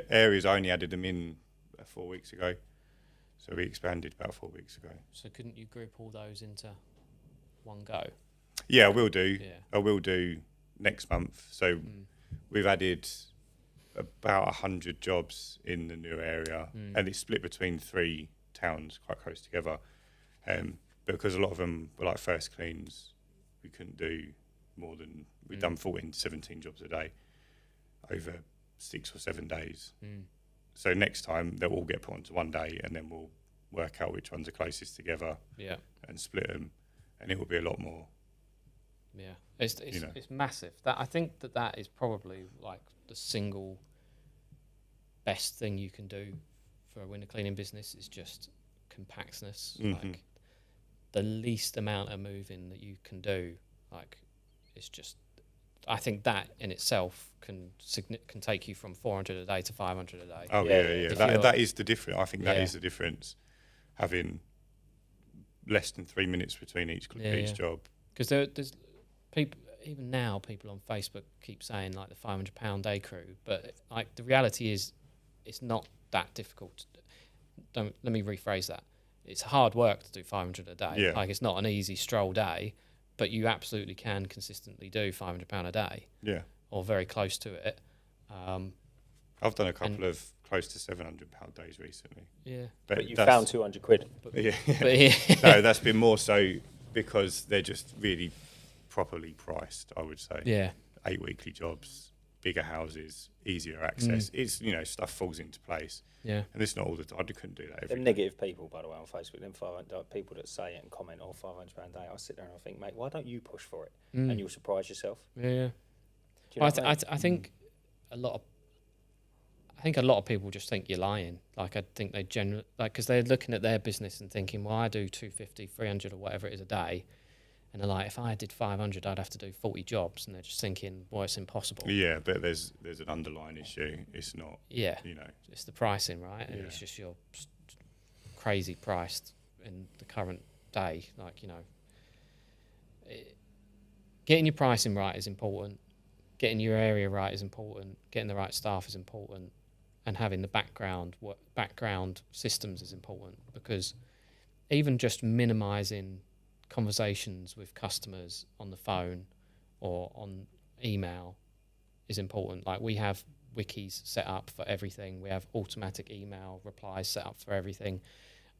areas, I only added them in 4 weeks ago. So we expanded about 4 weeks ago. So couldn't you group all those into one go? Yeah, I will do. Yeah. I will do next month. So we've added about 100 jobs in the new area, and it's split between 3 towns quite close together. Because a lot of them were like first cleans, we couldn't do more than, we'd done 14, 17 jobs a day over 6 or 7 days. So next time they'll all get put onto one day, and then we'll work out which ones are closest together. Yeah. And split them, and it will be a lot more. Yeah, it's massive. That I think that is probably like the single best thing you can do for a window cleaning business is just compactness. Like the least amount of moving that you can do. Like it's just. I think that in itself can take you from 400 a day to 500 a day. Oh yeah. That is the difference. I think that is the difference. Having less than 3 minutes between each job. Because there's people, even now, people on Facebook keep saying like the £500 day crew, but like the reality is, it's not that difficult. Let me rephrase that. It's hard work to do 500 a day. Yeah. Like it's not an easy stroll day, but you absolutely can consistently do £500 a day. Yeah. Or very close to it. I've done a couple of close to £700 days recently. Yeah. But you found 200 quid. Yeah. But yeah. No, that's been more so because they're just really properly priced, I would say. Yeah. 8 weekly jobs, bigger houses, easier access. It's, stuff falls into place. Yeah. And it's not all the time. I couldn't do that every Them day. negative people, by the way, on Facebook, them 500 people that say it and comment, £500 a day, I sit there and I think, mate, why don't you push for it? And you'll surprise yourself. Yeah. Do you know Well, what I mean? I think a lot of people just think you're lying. Like I think they generally, like, because they're looking at their business and thinking, well, I do 250, 300 or whatever it is a day. And they're like, if I did 500, I'd have to do 40 jobs. And they're just thinking, well, it's impossible. Yeah, but there's an underlying issue. It's not, Yeah. It's the pricing, right? And it's just you're crazy priced in the current day. Like, getting your pricing right is important. Getting your area right is important. Getting the right staff is important. And having the background systems is important, because even just minimizing conversations with customers on the phone or on email is important. Like we have wikis set up for everything. We have automatic email replies set up for everything.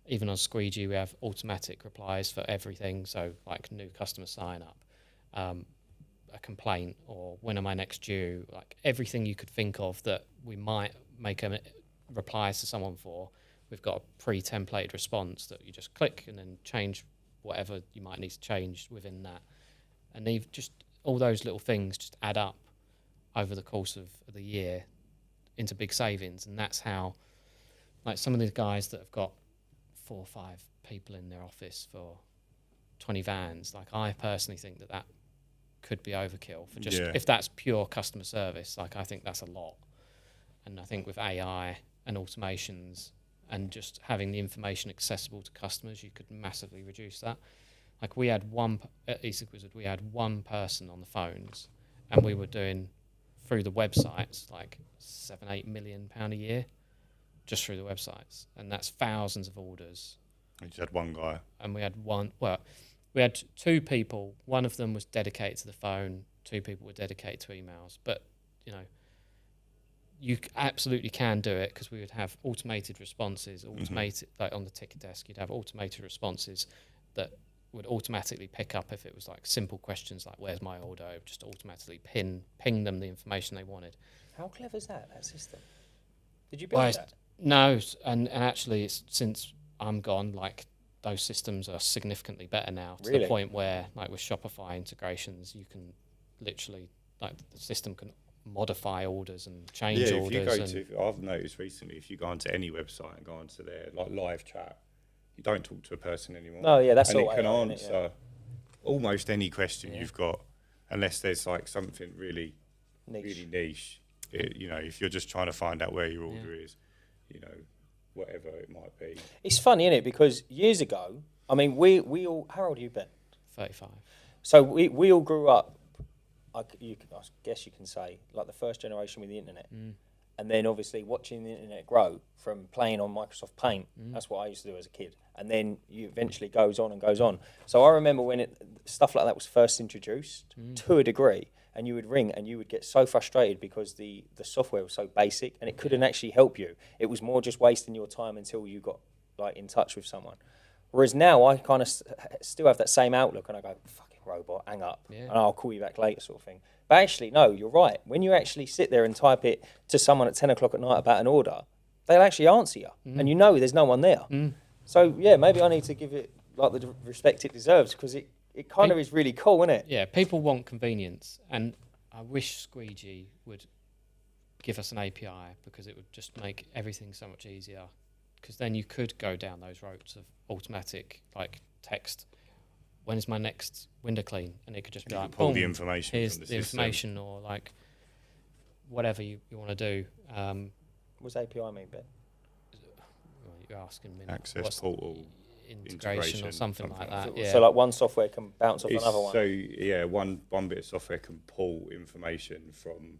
Even on Squeegee, we have automatic replies for everything. So like new customer sign up, a complaint, or when am I next due? Like everything you could think of that we might make a replies to someone for, we've got a pre-templated response that you just click and then change whatever you might need to change within that. And they've just, all those little things just add up over the course of the year into big savings. And that's how, like some of these guys that have got 4 or 5 people in their office for 20 vans, like I personally think that could be overkill for just, if that's pure customer service, like I think that's a lot. And I think with AI and automations and just having the information accessible to customers, you could massively reduce that. Like we had at East Wizard, we had one person on the phones, and we were doing through the websites like £7-8 million a year just through the websites, and that's thousands of orders. You just had one guy. And we had we had 2 people. One of them was dedicated to the phone. 2 people were dedicated to emails. But you absolutely can do it, because we would have automated responses, like on the ticket desk, you'd have automated responses that would automatically pick up if it was like simple questions like, where's my order? It would just automatically ping them the information they wanted. How clever is that system? Did you build that? No, and actually it's since I'm gone, like those systems are significantly better now, to the point where like with Shopify integrations, you can literally, like the system can modify orders and change orders. I've noticed recently, if you go onto any website and go onto their like live chat, you don't talk to a person anymore. Oh yeah, that's and all. It can answer almost any question you've got, unless there's like something really niche. If you're just trying to find out where your order is, whatever it might be. It's funny, isn't it? Because years ago, I mean, we all. How old have you been? 35. So we all grew up. I guess you can say like the first generation with the internet, and then obviously watching the internet grow from playing on Microsoft Paint. That's what I used to do as a kid, and then you eventually goes on and goes on. So I remember when stuff like that was first introduced to a degree, and you would ring and you would get so frustrated because the software was so basic and it couldn't actually help you. It was more just wasting your time until you got like in touch with someone. Whereas now I kind of still have that same outlook, and I go, fucking robot, hang up, and I'll call you back later, sort of thing. But actually, no, you're right. When you actually sit there and type it to someone at 10 o'clock at night about an order, they'll actually answer you, and you know there's no one there. So yeah, maybe I need to give it like the respect it deserves, because it kind of is really cool, isn't it? Yeah, people want convenience, and I wish Squeegee would give us an API, because it would just make everything so much easier. Because then you could go down those roads of automatic, like text, when is my next window clean? And it could just be like, pull boom, the information here's from the the information, or like whatever you want to do. What's API mean, Ben? Well, you're asking me. Access what's portal integration or something like that. Yeah. So like one software can bounce off another one. So yeah, one bit of software can pull information from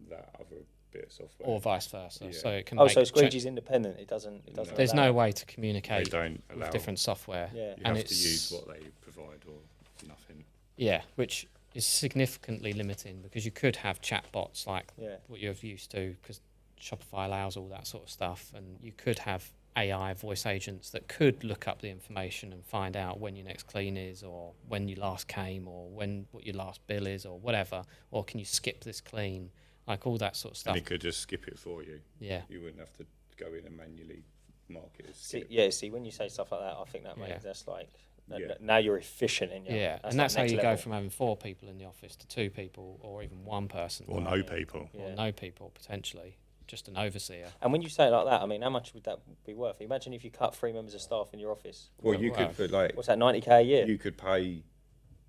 that other bit of software, or vice versa. Yeah. So it can. So Squeegee's independent. It doesn't. There's allow no it. way to communicate they don't allow. with different software. Yeah. You and have to use what they provide or nothing. Yeah, which is significantly limiting, because you could have chatbots like Yeah. what you're used to, because Shopify allows all that sort of stuff, and you could have AI voice agents that could look up the information and find out when your next clean is, or when you last came, or what your last bill is, or whatever, or can you skip this clean, like all that sort of stuff. And it could just skip it for you. Yeah. You wouldn't have to go in and manually mark it as See, skip. see, when you say stuff like that, I think that Yeah. makes that's like Yeah. now you're efficient in your. Yeah, and that's how you go from having 4 people in the office to 2 people, or even 1 person. Or no people. Yeah. Or no people, potentially. Just an overseer. And when you say it like that, I mean, how much would that be worth? Imagine if you cut 3 members of staff in your office. Well, you Wow. could put like What's that, 90k a year? you could pay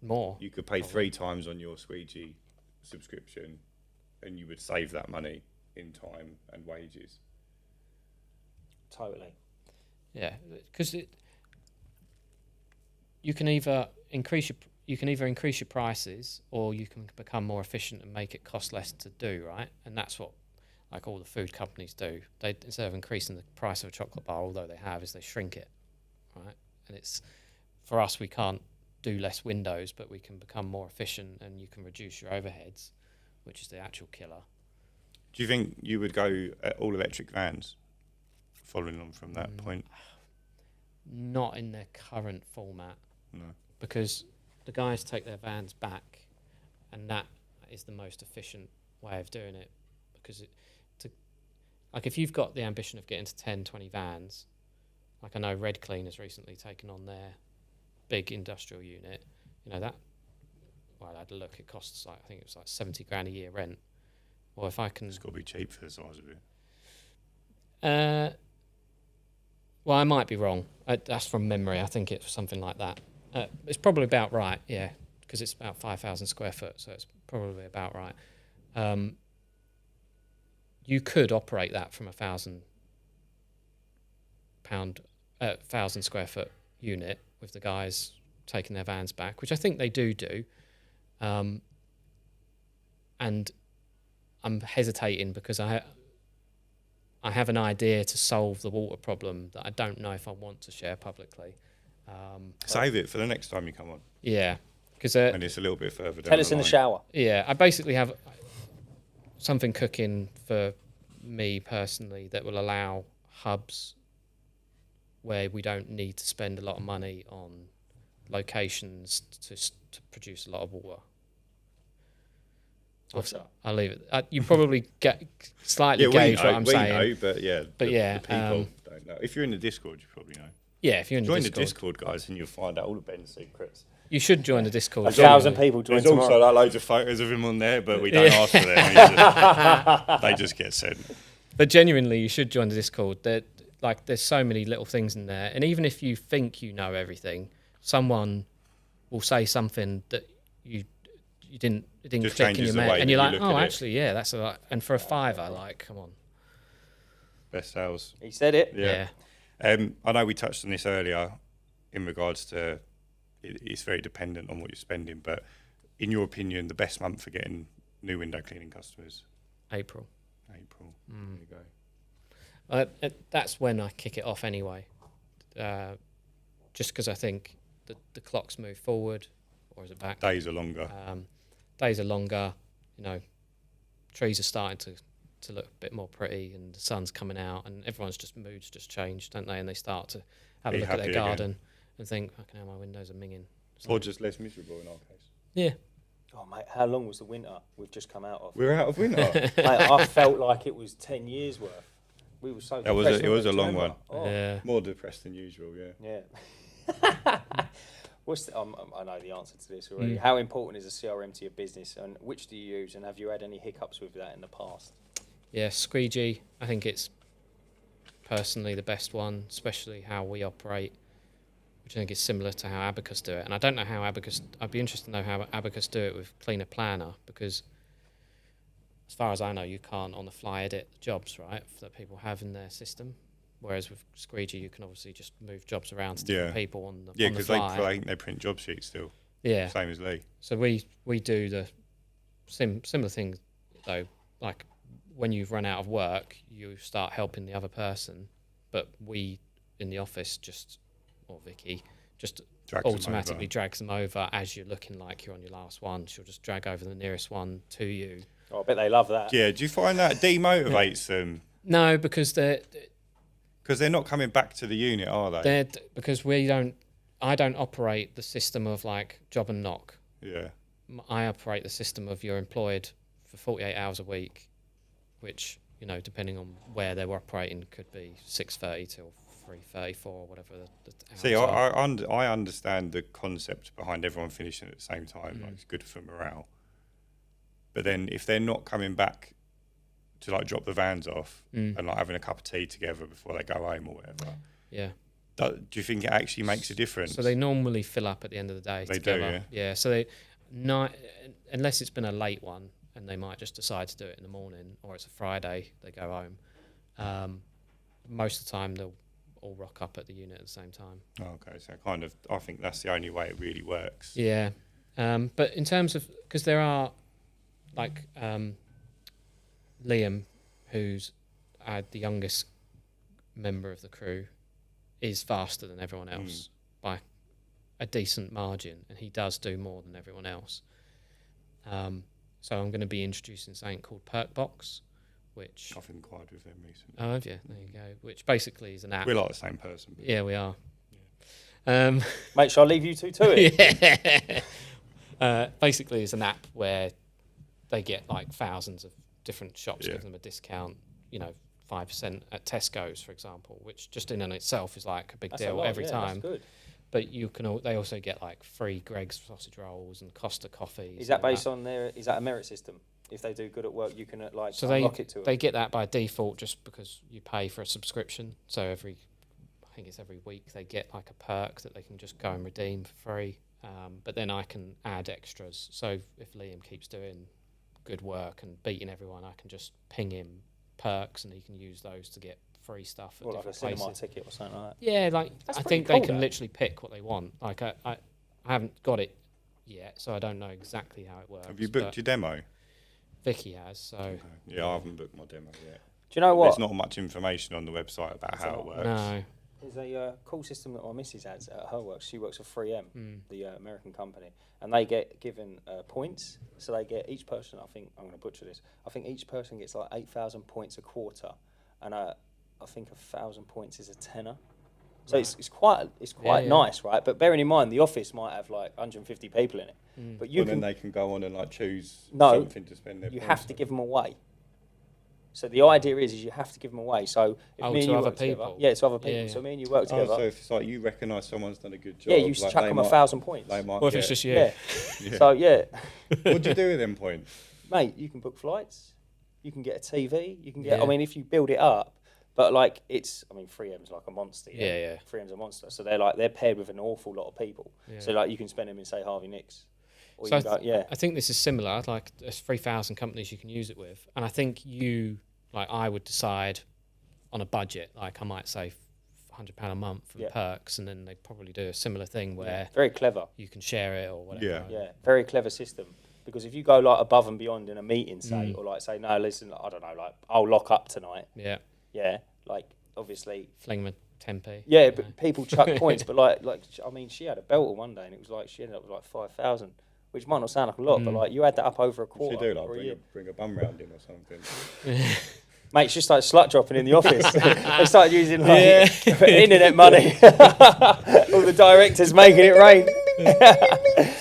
More. 3 times on your Squeegee subscription, and you would save that money in time and wages. Totally. Yeah, because you can either increase your prices, or you can become more efficient and make it cost less to do, right? And that's what like all the food companies do. They, instead of increasing the price of a chocolate bar, all they have is they shrink it, right? And it's, for us, we can't do less windows, but we can become more efficient, and you can reduce your overheads, which is the actual killer. Do you think you would go all electric vans, following on from that point? Not in their current format. No. Because the guys take their vans back, and that is the most efficient way of doing it. Because like if you've got the ambition of getting to 10, 20 vans, like I know Red Clean has recently taken on their big industrial unit, you know that, well, I had a look, it costs like, I think it was like 70 grand a year rent. Well, if I can... It's got to be cheap for the size of it. Well, I might be wrong. That's from memory. I think it's something like that. It's probably about right, yeah, because it's about 5,000 square foot, so it's probably about right. You could operate that from £1,000 square foot unit with the guys taking their vans back, which I think they do. And I'm hesitating because I have an idea to solve the water problem that I don't know if I want to share publicly. Save it for the next time you come on. Yeah, because And it's a little bit further down. Tell us in the shower. Yeah, I basically have something cooking for me personally that will allow hubs where we don't need to spend a lot of money on locations to produce a lot of water. What's that? I'll leave it. You probably get slightly Yeah, gauge we know, what I'm saying. know, but yeah, But the yeah, people don't know. If you're in the Discord, you probably know. Yeah, if you're in Join the the Discord, guys, and you'll find out all of Ben's secrets. you should join the Discord. 1,000 people join There's tomorrow. also like loads of photos of him on there, but we don't ask for them. They just get sent. But genuinely, you should join the Discord. There's so many little things in there, and even if you think you know everything, someone will say something that it didn't Just click in changes your the mind, way and that you're you like, look oh, at it. actually, yeah, that's a lot. And for a £5, like, come on, Best sales. He said it. yeah. I know we touched on this earlier in regards to it's very dependent on what you're spending, but in your opinion, the best month for getting new window cleaning customers? April. April. There you go. That's when I kick it off anyway, just because I think the clocks move forward, or is it back? Days are longer. Days are longer, trees are starting to look a bit more pretty, and the sun's coming out, and everyone's moods just change, don't they? And they start to have a Be look at their happy garden again. and think, fucking hell, my windows are minging. Or just less miserable in our case. Yeah. Oh, mate, how long was the winter we've just come out of? We're out of winter. Mate, I felt like it was 10 years worth. we were so. It was a long one. Oh. Yeah. More depressed than usual, yeah. Yeah. I know the answer to this already. How important is a CRM to your business, and which do you use, and have you had any hiccups with that in the past? Yeah, Squeegee, I think it's personally the best one, especially how we operate, which I think is similar to how Abacus do it. And I don't know how I'd be interested to know how Abacus do it with Cleaner Planner, because as far as I know, you can't on the fly edit the jobs, right, that people have in their system. Whereas with Squeegee, you can obviously just move jobs around to different people on the fly. Yeah, because they print job sheets still. Yeah. Same as Lee. So we do the similar thing, though. Like when you've run out of work, you start helping the other person. But we, in the office, or Vicky, just automatically drags them over as you're looking like you're on your last one. She'll just drag over the nearest one to you. Oh, I bet they love that. Yeah, do you find that demotivates them? No, because they're not coming back to the unit, are they? Because I don't operate the system of like job and knock. Yeah. I operate the system of you're employed for 48 hours a week, which, depending on where they're operating, could be 6:30 till 3:34 or whatever the hours See, are. I understand the concept behind everyone finishing at the same time. Like, it's good for morale. But then if they're not coming back to like drop the vans off and like having a cup of tea together before they go home or whatever. Yeah. Do you think it actually makes a difference? So they normally fill up at the end of the day together. They do, yeah. So unless it's been a late one, and they might just decide to do it in the morning, or it's a Friday, they go home. Most of the time they'll all rock up at the unit at the same time. Oh, okay, so I think that's the only way it really works. Yeah. But in terms of, because there are like Liam, who's the youngest member of the crew, is faster than everyone else by a decent margin, and he does do more than everyone else. So I'm going to be introducing something called Perkbox, which I've inquired with them recently. Oh, have you? There you go. Which basically is an app. We're like the same person. Yeah, we are. Yeah. Mate, shall I leave you two to it? Yeah. Basically, it's an app where they get like thousands of different shops give them a discount, 5% at Tesco's, for example, which just in and itself is like a big deal every time. That's good. But they also get like free Greg's sausage rolls and Costa coffees. Is that based on is that a merit system? If they do good at work, you can unlock it to them. They get that by default just because you pay for a subscription. So I think it's every week they get like a perk that they can just go and redeem for free. But then I can add extras. So if Liam keeps doing good work and beating everyone, I can just ping him perks and he can use those to get free stuff at different places. Like a cinema ticket or something like that. Yeah, That's I think cool, they can literally pick what they want. Like I haven't got it yet, so I don't know exactly how it works. Have you booked your demo? Vicky has, so... Okay. Yeah, I haven't booked my demo yet. Do you know what? There's not much information on the website about how it works. No. There's a cool system that my missus has at her work. She works for 3M, the American company, and they get given points. So they get each person, I think, I'm going to butcher this, I think each person gets like 8,000 points a quarter, and I think 1,000 points is a tenner. So it's quite nice, right? But bearing in mind, the office might have like 150 people in it. But then they can go on and like choose something to spend their points have to give them away. So the idea is you have to give them away. So if me and you other work people. together, to other people. Yeah. So me and you work together. So if it's like you recognise someone's done a good job, yeah, you chuck them 1,000 points. They might if it's just you? Yeah. So what do you do with them points? Mate, you can book flights. You can get a TV. You can get. I mean, if you build it up. But like 3M's like a monster. Yeah. 3M's a monster. So they're paired with an awful lot of people. Yeah. So like you can spend them in say Harvey Nicks. Or so I think this is similar. Like there's 3,000 companies you can use it with, and I think I would decide on a budget. Like I might say £100 a month for perks, and then they probably do a similar thing where very clever. You can share it or whatever. Yeah, very clever system. Because if you go like above and beyond in a meeting, say, or like say, no, listen, I don't know, like I'll lock up tonight. Yeah. Yeah, like obviously. Fling them 10p. Yeah, but people chuck points. But she had a belter one day, and it was like she ended up with like 5,000, which might not sound like a lot, but like you add that up over a quarter. She do like bring a bum round in or something. Mate, she started slut dropping in the office. They started using internet money. All the directors making it rain.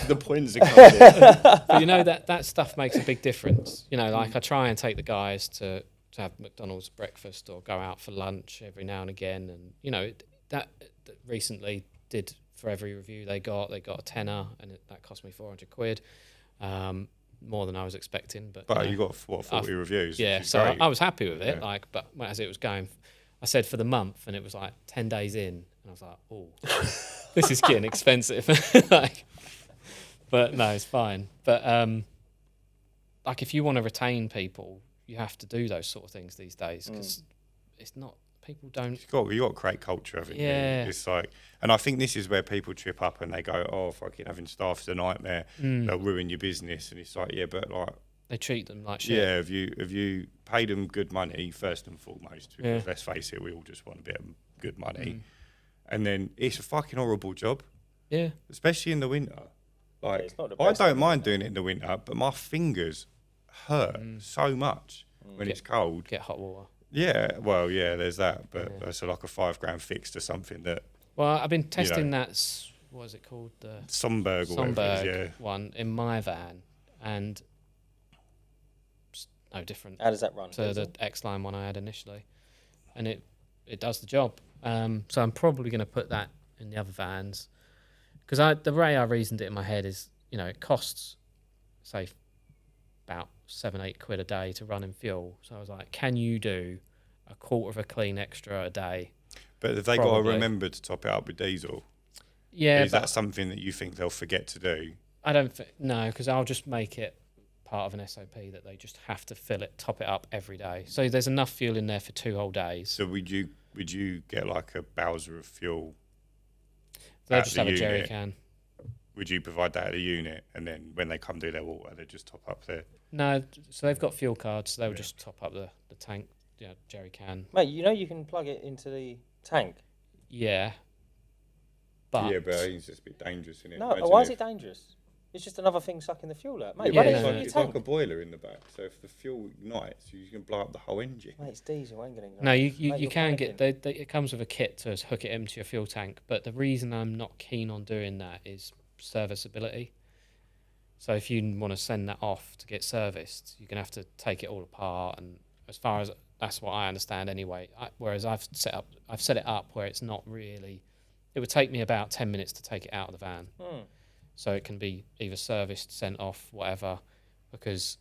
The points are coming. But that stuff makes a big difference. Like I try and take the guys to to have McDonald's breakfast or go out for lunch every now and again. And, you know, that recently did, for every review they got a tenner, and that cost me 400 quid. More than I was expecting. But you got, 40 reviews? Yeah, so great. I was happy with it. Yeah. But as it was going, I said for the month, and it was like 10 days in, and I was like, oh, this is getting expensive. But no, it's fine. But if you want to retain people, you have to do those sort of things these days, because it's not, people don't. You got to create culture, haven't you? Yeah. It's like, and I think this is where people trip up and they go, "Oh, fucking having staff is a nightmare. They'll ruin your business." And it's like, yeah, but like, They treat them like shit. yeah, if you pay them good money first and foremost, because Yeah. let's face it, we all just want a bit of good money, and then it's a fucking horrible job, Yeah. especially in the winter. Like, it's not the I best don't mind doing it in the winter, but my fingers hurt so much when it's cold. Get hot water. Yeah, well, yeah, there's that, but that's like a $5 fix to something that Well, I've been testing what is it called? The Somberg or whatever it is, Somberg one in my van, and it's no different How does that run? to the X-Line one I had initially, and it does the job. So I'm probably going to put that in the other vans, because the way I reasoned it in my head is, you know, it costs, say, about 7-8 quid a day to run in fuel. So I was like, can you do a quarter of a clean extra a day? But have they got to Probably. remember to top it up with diesel? Yeah, Is that something that you think they'll forget to do? I don't no, because I'll just make it part of an SOP that they just have to top it up every day. So there's enough fuel in there for 2 whole days. So would you get like a Bowser of fuel? They'll at just the have a jerry unit? can. Would you provide that at the unit, and then when they come do their water, they just top up their? No, so they've got fuel cards, so they would just top up the tank, jerry can. Mate, you know you can plug it into the tank. Yeah. But Yeah, but it's just a bit dangerous, isn't it? No, Imagine why is if- it dangerous? It's just another thing sucking the fuel out. Mate, Yeah, run it no, through no, your It's tank. like a boiler in the back, so if the fuel ignites, you can blow up the whole engine. Mate, it's diesel. I ain't getting. no, Mate, you you're can panicking. get it comes with a kit to hook it into your fuel tank, but the reason I'm not keen on doing that is serviceability. So if you want to send that off to get serviced, you're gonna have to take it all apart, and as far as that's what I understand anyway. Whereas I've set it up where it's not really. It would take me about 10 minutes to take it out of the van. So it can be either serviced, sent off, whatever, because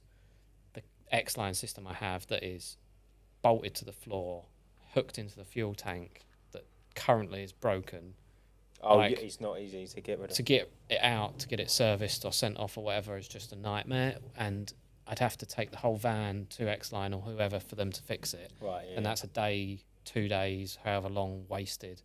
the X-Line system I have that is bolted to the floor, hooked into the fuel tank, that currently is broken. Oh, like, it's not easy to get rid of. To get it out, to get it serviced or sent off or whatever is just a nightmare, and I'd have to take the whole van to X-Line or whoever for them to fix it. Right, yeah. And that's a day, 2 days, however long, wasted.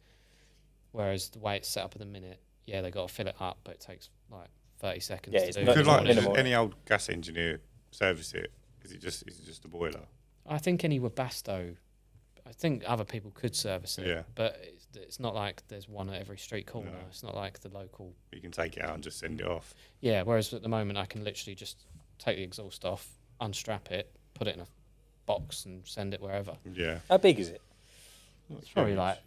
Whereas the way it's set up at the minute, yeah, they got to fill it up, but it takes like 30 seconds Yeah, to it's do. not- Could it's like minimal. just any old gas engineer service it? Is it just a boiler? I think any Webasto, I think other people could service it, Yeah. but it's not like there's one at every street corner. No. It's not like the local. You can take it out and just send it off. Yeah, whereas at the moment I can literally just take the exhaust off, unstrap it, put it in a box and send it wherever. Yeah. How big is it? It's probably like,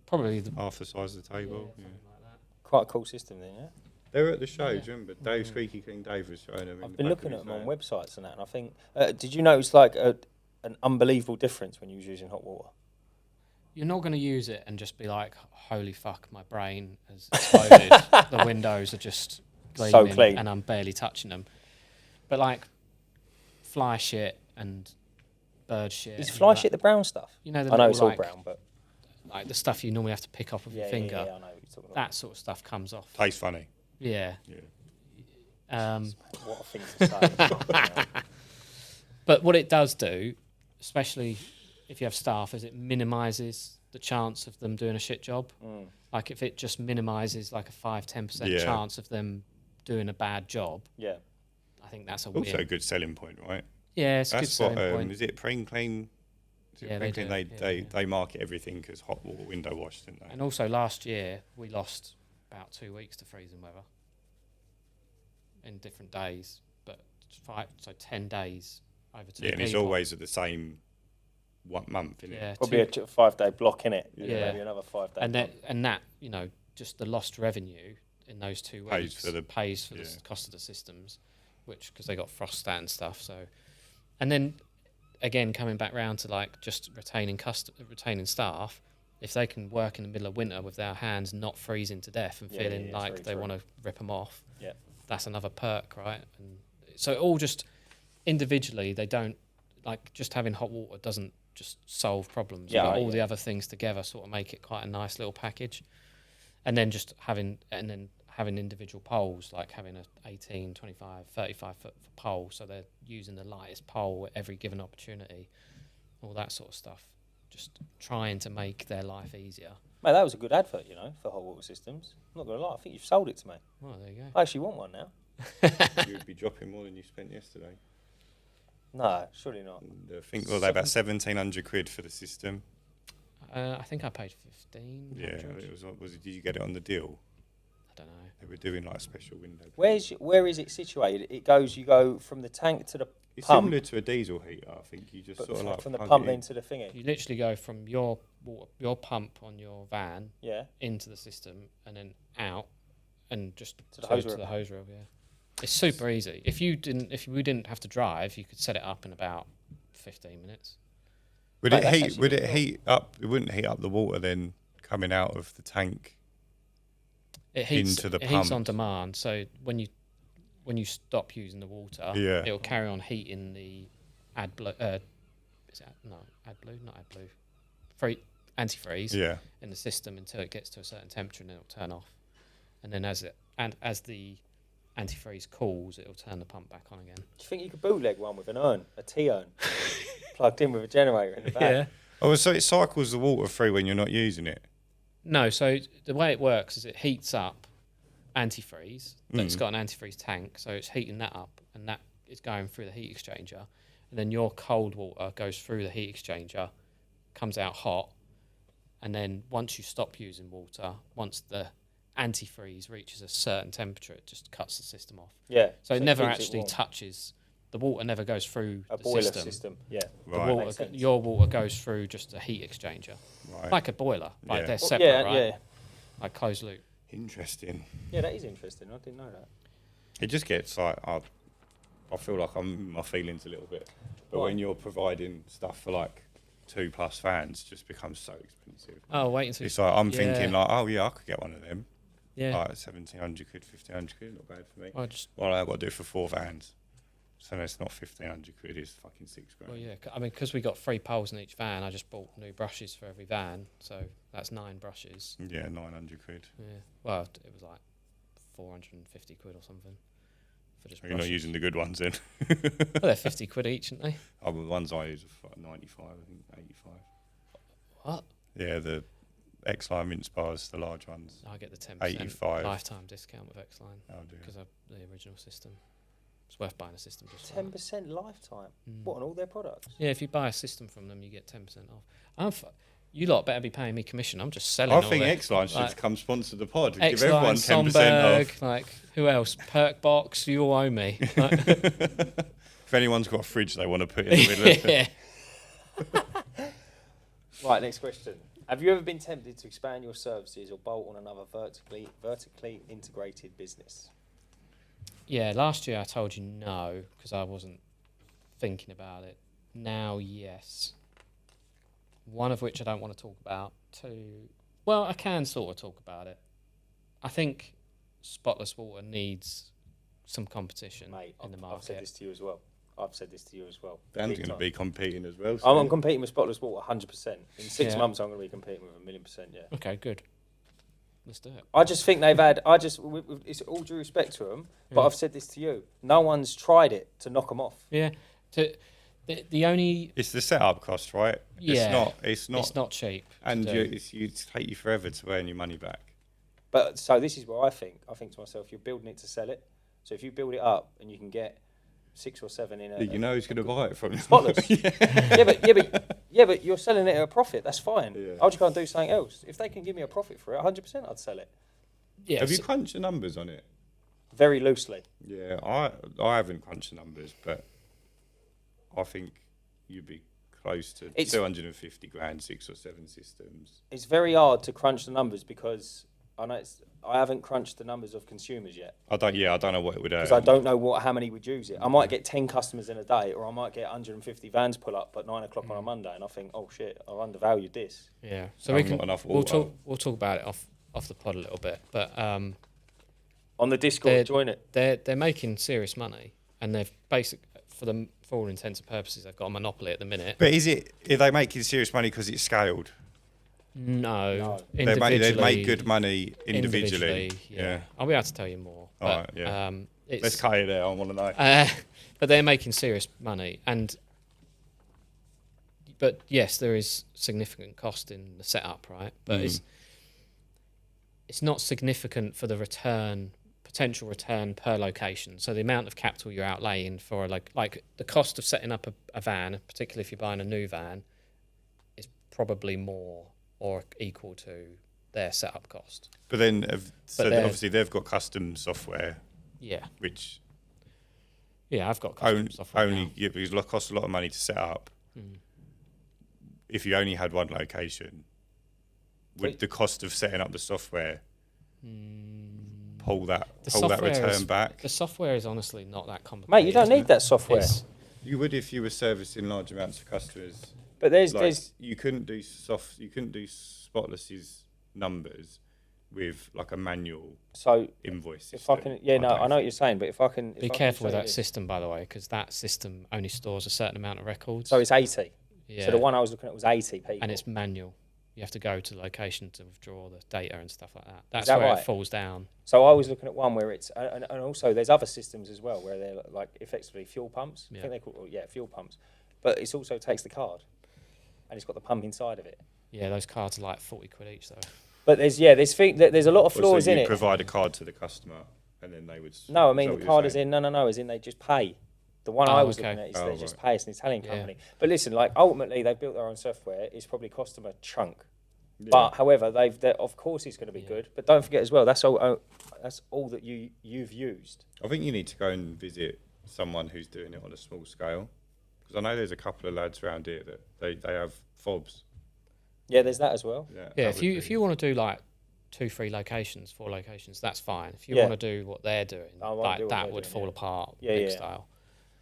probably the... half the size of the table. Yeah. something like that. Quite a cool system then, yeah. They were at the show, do you remember? Dave Squeaky Clean Dave was showing them. I've been looking at them on websites and that, and I think, did you notice like an unbelievable difference when you was using hot water? You're not going to use it and just be like, holy fuck, my brain has exploded. The windows are just gleaming So clean. and I'm barely touching them. But like fly shit and bird shit. Is and fly all that- shit the brown stuff? You know, the I know little, it's all like, brown, but like the stuff you normally have to pick off with yeah, your finger. yeah, I know what you're talking about. That sort of stuff comes off. Tastes funny. Yeah. Yeah. What a thing to say. Yeah. But what it does do, especially if you have staff, is it minimises the chance of them doing a shit job. Like if it just minimises like a 5-10% Yeah. chance of them doing a bad job, Yeah. I think that's a Also a win. good selling point, right? Yeah, it's a good That's what selling point. is it? Preen Clean. Is it Yeah, Preen they Clean? do. They Yeah, they market everything as hot water window wash, didn't they? And also last year we lost about 2 weeks to freezing weather in different days, but 10 days over 2 Yeah, and it's people. always at the same 1 month, isn't Yeah, it? Probably a 5-day block in it. Yeah. Maybe another 5 day. and that you know, just the lost revenue in those 2 Pays weeks for the- pays for the yeah. cost of the systems, which because they got frost and stuff. So, and then again, coming back round to like just retaining staff, if they can work in the middle of winter with their hands not freezing to death and feeling like they want to rip them off, that's another perk, right? And so all just individually, they don't, like, just having hot water doesn't just solve problems. All the other things together sort of make it quite a nice little package. And then just having individual poles, like having a 18, 25, 35 foot pole, so they're using the lightest pole at every given opportunity, all that sort of stuff. Just trying to make their life easier. Mate, that was a good advert, you know, for hot water systems. I'm not going to lie, I think you've sold it to me. Well, there you go. I actually want one now. You'd be dropping more than you spent yesterday. No, surely not. And I think about 1,700 quid for the system. I think I paid 15. Yeah, did you get it on the deal? I don't know. They were doing like a special window. Where is it situated? You go from the tank to the It's pump. similar to a diesel heater, I think. You just But sort of like from the plug pump it in. into the thingy. You literally go from your pump on your van Yeah. into the system and then out and just To the hose to reel. the hose reel. Yeah, it's super easy. If we didn't have to drive, you could set it up in about 15 minutes. Would Mate, it that's heat? actually Would it cool. heat up? It wouldn't heat up the water then coming out of the tank. It heats Into the it heats pump. on demand. So when you stop using the water, Yeah. it'll carry on heating the AdBlue. Not AdBlue. Antifreeze Yeah. in the system until it gets to a certain temperature, and then it'll turn off. And then as the antifreeze cools, it'll turn the pump back on again. Do you think you could bootleg one with an urn, a tea urn, plugged in with a generator in the back? Yeah. Oh, so it cycles the water through when you're not using it. No, so the way it works is it heats up antifreeze. It's got an antifreeze tank, so it's heating that up, and that is going through the heat exchanger. And then your cold water goes through the heat exchanger, comes out hot, and then once you stop using water, once the antifreeze reaches a certain temperature, it just cuts the system off. Yeah. So it never keeps it actually warm. touches. The water never goes through A the boiler system. Yeah. The Right. Makes sense. your water goes through just a heat exchanger, Right. like a boiler. Like Yeah. they're Well, separate, yeah, right? yeah. Like closed loop. Interesting. Yeah, that is interesting. I didn't know that. It just gets like I feel like I'm in my feelings a little bit, but Why? when you're providing stuff for like 2+ fans, it just becomes so expensive. Oh, wait until It's like I'm Yeah. thinking like, oh yeah, I could get one of them. yeah. Like 1,700 quid, 1,500 quid, not bad for me. Well, just Well, I've got to do it for 4 vans, so it's not 1,500 quid. It's fucking 6 grand. well, yeah. I mean, because we got 3 poles in each van, I just bought new brushes for every van, so that's 9 brushes. Yeah, 900 quid. Yeah. Well, it was like 450 quid or something for just You're not brushes. using the good ones then. Well, they're 50 quid each, aren't they? Oh, the ones I use are 95, I think 85. What? Yeah, the X-Line mince bars, the large ones. I get the 10% 85. lifetime discount with X-Line Oh dear. because of the original system. It's worth buying a system just for 10% lifetime. Mm. What, on all their products? Yeah, if you buy a system from them, you get 10% off. You lot better be paying me commission. I'm just selling. I all think their- X-Line should like, come sponsor the pod. Give X-Line, everyone 10% Somberg, off. like who else? Perkbox, you all owe me. Like, If anyone's got a fridge they want to put in the middle of it. yeah. Right, next question. Have you ever been tempted to expand your services or bolt on another vertically integrated business? Yeah, last year I told you no because I wasn't thinking about it. Now, yes. One of which I don't want to talk about. Two, well, I can sort of talk about it. I think Spotless Water needs some competition Mate, in the I've said market. this to you as well. Dan's Big going to time. be competing as well. I'm soon. competing with Spotless Water 100%. In 6 Yeah. months, I'm going to be competing with 1,000,000%, yeah. Okay, good. Let's do it. I just think they've had, it's all due respect to them, but Yeah. I've said this to you. No one's tried it to knock them off. Yeah. The only It's the setup cost, right? Yeah. It's not. it's not cheap. to And do. it's take you forever to earn your money back. But so this is what I think. I think to myself, you're building it to sell it. So if you build it up and you can get 6 or 7 in a... You know who's going to buy it from you. Spotless. yeah, but you're selling it at a profit. That's fine. Yeah. I'll just go and do something else. If they can give me a profit for it, 100% I'd sell it. Yeah, Have you so- crunched the numbers on it? Very loosely. Yeah, I haven't crunched the numbers, but I think you'd be close to It's- 250 grand, 6 or 7 systems. It's very hard to crunch the numbers because I haven't crunched the numbers of consumers yet. I don't know what it would earn. Because I don't know how many would use it. I might get 10 customers in a day, or I might get 150 vans pull up at 9 o'clock on a Monday, and I think, oh shit, I've undervalued this. Yeah. So we'll talk about it off the pod a little bit, but on the Discord, join it. They're making serious money, and they've for all intents and purposes, they've got a monopoly at the minute. But are they making serious money because it's scaled? No. They make good money individually. Yeah. I'll be able to tell you more. All right, yeah. Let's cut it there. I want to know. But they're making serious money, but yes, there is significant cost in the setup, right? But it's not significant for the potential return per location. So the amount of capital you're outlaying for like the cost of setting up a van, particularly if you're buying a new van, is probably more or equal to their setup cost. But then, obviously they've got custom software. Yeah. Which. Yeah, I've got custom software now. Because it costs a lot of money to set up. If you only had one location, would the cost of setting up the software pull that return back? The software is honestly not that complicated. Mate, you don't need that software. You would if you were servicing large amounts of customers. But there's you couldn't do Spotless's numbers with like a manual invoice system. I know what you're saying, but if I can be careful with that system, by the way, because that system only stores a certain amount of records. So it's 80. Yeah. So the one I was looking at was 80 people, and it's manual. You have to go to the location to withdraw the data and stuff like that. That's that where right? it falls down. So I was looking at one where it's, and also there's other systems as well where they're like effectively fuel pumps. Yeah. I think they call fuel pumps, but it also takes the card, and it's got the pump inside of it. Yeah, those cards are like 40 quid each though. But there's a lot of flaws in it. Provide a card to the customer, and then they would. No, I mean the card is in. As in they just pay. The one I was looking at is they just pay. It's an Italian company. But listen, like ultimately they've built their own software. It's probably cost them a chunk. Yeah. But however, of course it's going to be good. But don't forget as well, that's all that you've used. I think you need to go and visit someone who's doing it on a small scale, because I know there's a couple of lads around here that they have fobs. Yeah, there's that as well. Yeah, if you want to do like 2-3 locations, 4 locations, that's fine. If you want to do what they're doing, that would fall apart big style.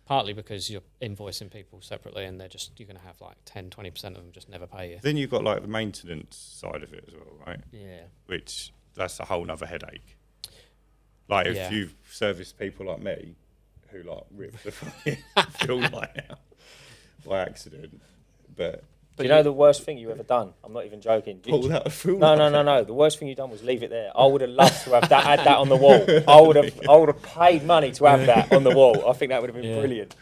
Partly because you're invoicing people separately, and you're going to have like 10-20% of them just never pay you. Then you've got like the maintenance side of it as well, right? Yeah. Which that's a whole nother headache. Like if you service people like me, who like rip the fuel line out by accident, but you know the worst thing you ever done? I'm not even joking. Pull out a fuel No. The worst thing you done was leave it there. I would have loved to have had that on the wall. I would have paid money to have that on the wall. I think that would have been brilliant.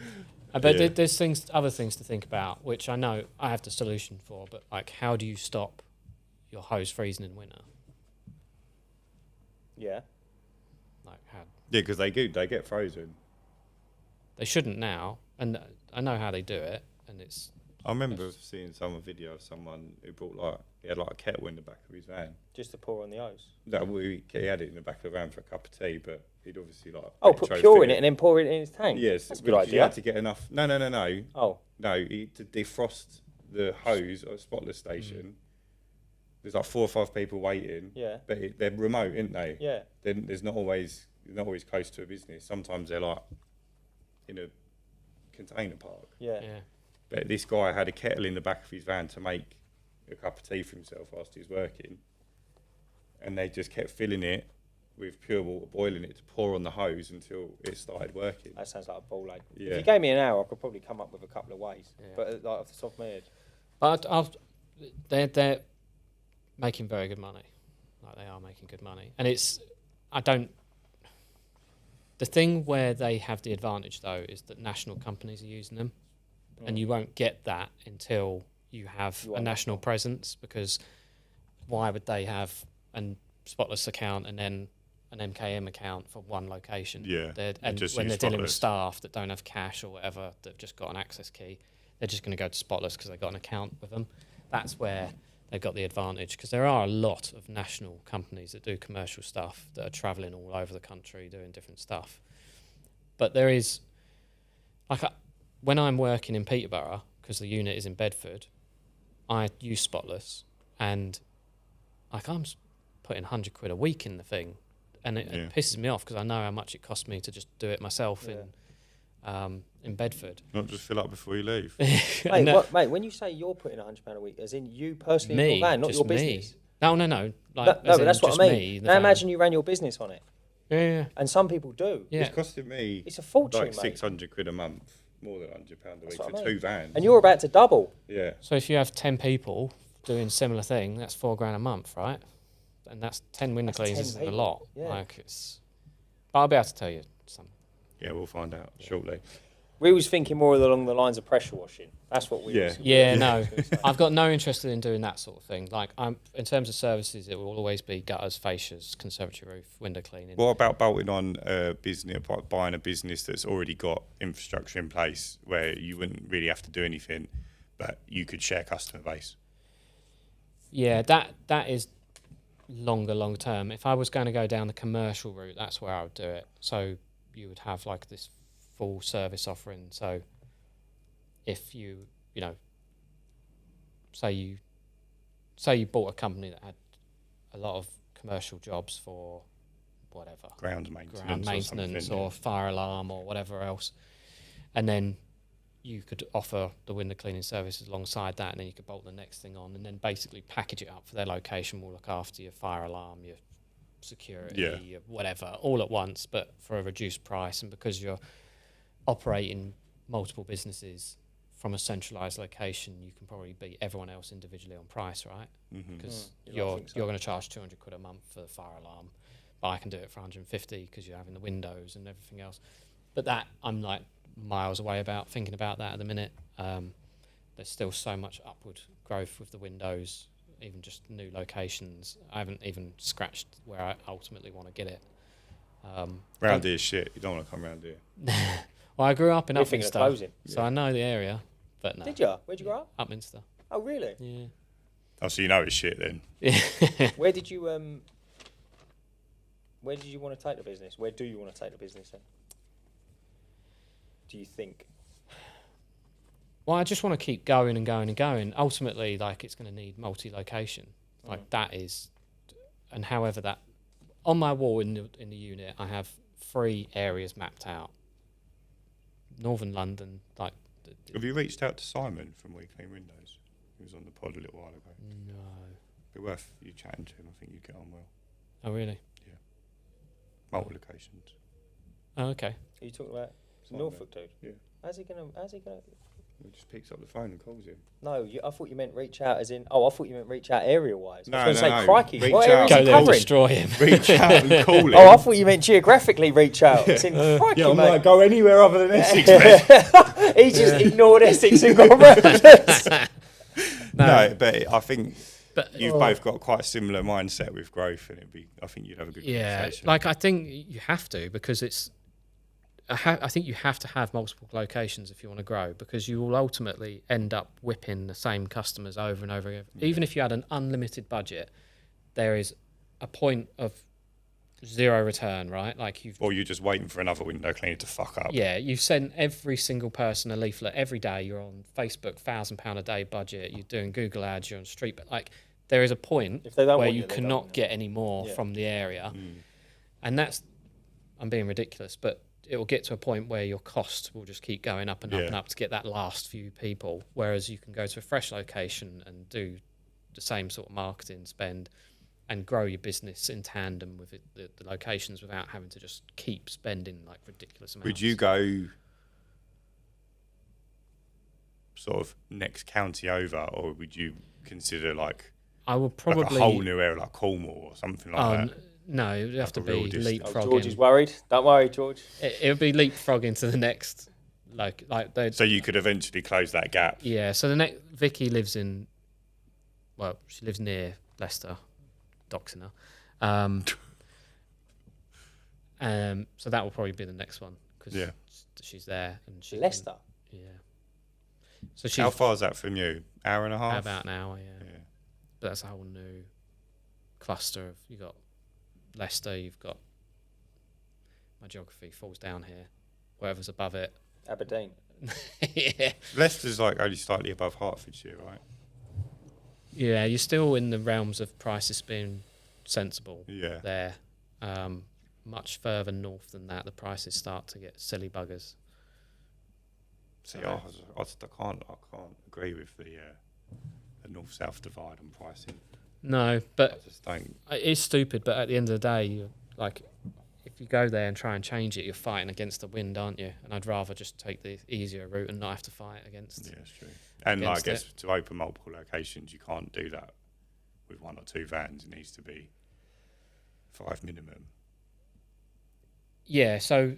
But there's other things to think about, which I know I have the solution for. But like, how do you stop your hose freezing in winter? Yeah. Like how? Yeah, because they get frozen. They shouldn't now, and I know how they do it, and it's. I remember seeing some video of someone who he had like a kettle in the back of his van. Just to pour on the hose? No, he had it in the back of the van for a cup of tea, but he'd obviously put pure in it and then pour it in his tank? Yes. That's a good idea. You had to get enough... No. Oh. No, to defrost the hose at a Spotless station, there's like 4 or 5 people waiting. Yeah. But they're remote, aren't they? Yeah. Then there's not always close to a business. Sometimes they're like in a container park. Yeah. But this guy had a kettle in the back of his van to make a cup of tea for himself whilst he was working. And they just kept filling it with pure water, boiling it to pour on the hose until it started working. That sounds like a ball ache. Yeah. If you gave me an hour, I could probably come up with a couple of ways. Yeah. But like off the top of my head. But they're making very good money. Like they are making good money. And the thing where they have the advantage though is that national companies are using them. And you won't get that until you have a national presence, because why would they have a Spotless account and then an MKM account for one location? Yeah. And when they're dealing with staff that don't have cash or whatever, that've just got an access key, they're just going to go to Spotless because they've got an account with them. That's where they've got the advantage, because there are a lot of national companies that do commercial stuff that are travelling all over the country doing different stuff. But there is, like, when I'm working in Peterborough, because the unit is in Bedford, I use Spotless, and like I'm putting £100 a week in the thing, and it pisses me off because I know how much it costs me to just do it myself in Bedford. Not just fill up before you leave. Mate, when you say you're putting £100 a week, as in you personally in your van, not your business? No. No, but that's what I mean. Now imagine you ran your business on it. Yeah. And some people do. Yeah. It's costing me It's a fortune, like mate. £600 a month, more than £100 a week for 2 vans. And you're about to double. Yeah. So if you have 10 people doing similar thing, that's £4,000 a month, right? And that's 10 window cleans isn't a lot. Yeah. Like but I'll be able to tell you some. Yeah, we'll find out shortly. We was thinking more along the lines of pressure washing. That's what we was. Yeah, no. I've got no interest in doing that sort of thing. Like, in terms of services, it will always be gutters, fascias, conservatory roof, window cleaning. What about bolting on a business, buying a business that's already got infrastructure in place where you wouldn't really have to do anything, but you could share customer base? Yeah, that is long term. If I was going to go down the commercial route, that's where I would do it. So you would have like this full service offering. So if you say you bought a company that had a lot of commercial jobs for whatever, Ground maintenance or fire alarm or whatever else, and then you could offer the window cleaning services alongside that, and then you could bolt the next thing on, and then basically package it up for their location. We'll look after your fire alarm, your security, your whatever, all at once, but for a reduced price. And because you're operating multiple businesses from a centralised location, you can probably beat everyone else individually on price, right? Because you're going to charge £200 a month for the fire alarm, but I can do it for 150 because you're having the windows and everything else. But that, I'm like miles away about thinking about that at the minute. There's still so much upward growth with the windows, even just new locations. I haven't even scratched where I ultimately want to get it. Round here shit. You don't want to come round here. Well, I grew up in We're thinking of Upminster, closing. so I know the area, but no. Did you? Where'd you grow up? Upminster. Oh, really? Yeah. Oh, so you know it's shit then? Where did you want to take the business? Where do you want to take the business then? Do you think? Well, I just want to keep going and going and going. Ultimately, like, it's going to need multi-location. Like, that is, and however that, on my wall in the unit, I have 3 areas mapped out. Northern London, like. Have you reached out to Simon from We Clean Windows? He was on the pod a little while ago. No. Be worth you chatting to him. I think you'd get on well. Oh, really? Yeah. Multiple locations. Oh, okay. Are you talking about Simon. Norfolk dude? Yeah. How's he gonna? He just picks up the phone and calls him. No, I thought you meant reach out as in. Oh, I thought you meant reach out area-wise. No, I was going to say, no. crikey, Reach what out. area is Go he there and covering? destroy him. Reach out and call him. Oh, I thought you meant geographically reach out. It's in crikey, Yeah, I'm mate. like, go anywhere other than Essex, mate. He just ignored Essex and got around us. No, but I think But you've both got quite a similar mindset with growth, and I think you'd have a good conversation. like, I think you have to, because it's. I think you have to have multiple locations if you want to grow, because you will ultimately end up whipping the same customers over and over again. Even if you had an unlimited budget, there is a point of zero return, right? Like Or you're just waiting for another window cleaner to fuck up. Yeah, you send every single person a leaflet every day. You're on Facebook, £1,000 a day budget. You're doing Google ads. You're on street, but like there is a point If they don't where want you they cannot don't. get any more Yeah. from the area, and that's, I'm being ridiculous, but it will get to a point where your cost will just keep going up and up and up to get that last few people. Whereas you can go to a fresh location and do the same sort of marketing spend and grow your business in tandem with the locations without having to just keep spending like ridiculous amounts. Would you go sort of next county over, or would you consider like I would probably like a whole new area like Cornwall or something like that? No, it would have to Like a real be distance. Oh, leapfrogging. George is worried. Don't worry, George. It would be leapfrogging to the next, like they. So you could eventually close that gap. Yeah. So the next, Vicky lives in. Well, she lives near Leicester, doxing her. So that will probably be the next one because she's there and she. Leicester. Yeah. So she's How far is that from you? Hour and a half? about an hour. Yeah. But that's a whole new cluster of, you got Leicester, you've got, my geography falls down here, whatever's above it. Aberdeen. Yeah. Leicester's like only slightly above Hertfordshire, right? Yeah, you're still in the realms of prices being sensible Yeah. there. Much further north than that, the prices start to get silly buggers. See, I can't agree with the north-south divide on pricing. No, I but just don't. it's stupid. But at the end of the day, you like if you go there and try and change it, you're fighting against the wind, aren't you? And I'd rather just take the easier route and not have to fight against. Yeah, it's true. And I against guess it. to open multiple locations, you can't do that with 1 or 2 vans. It needs to be 5 minimum. Yeah, so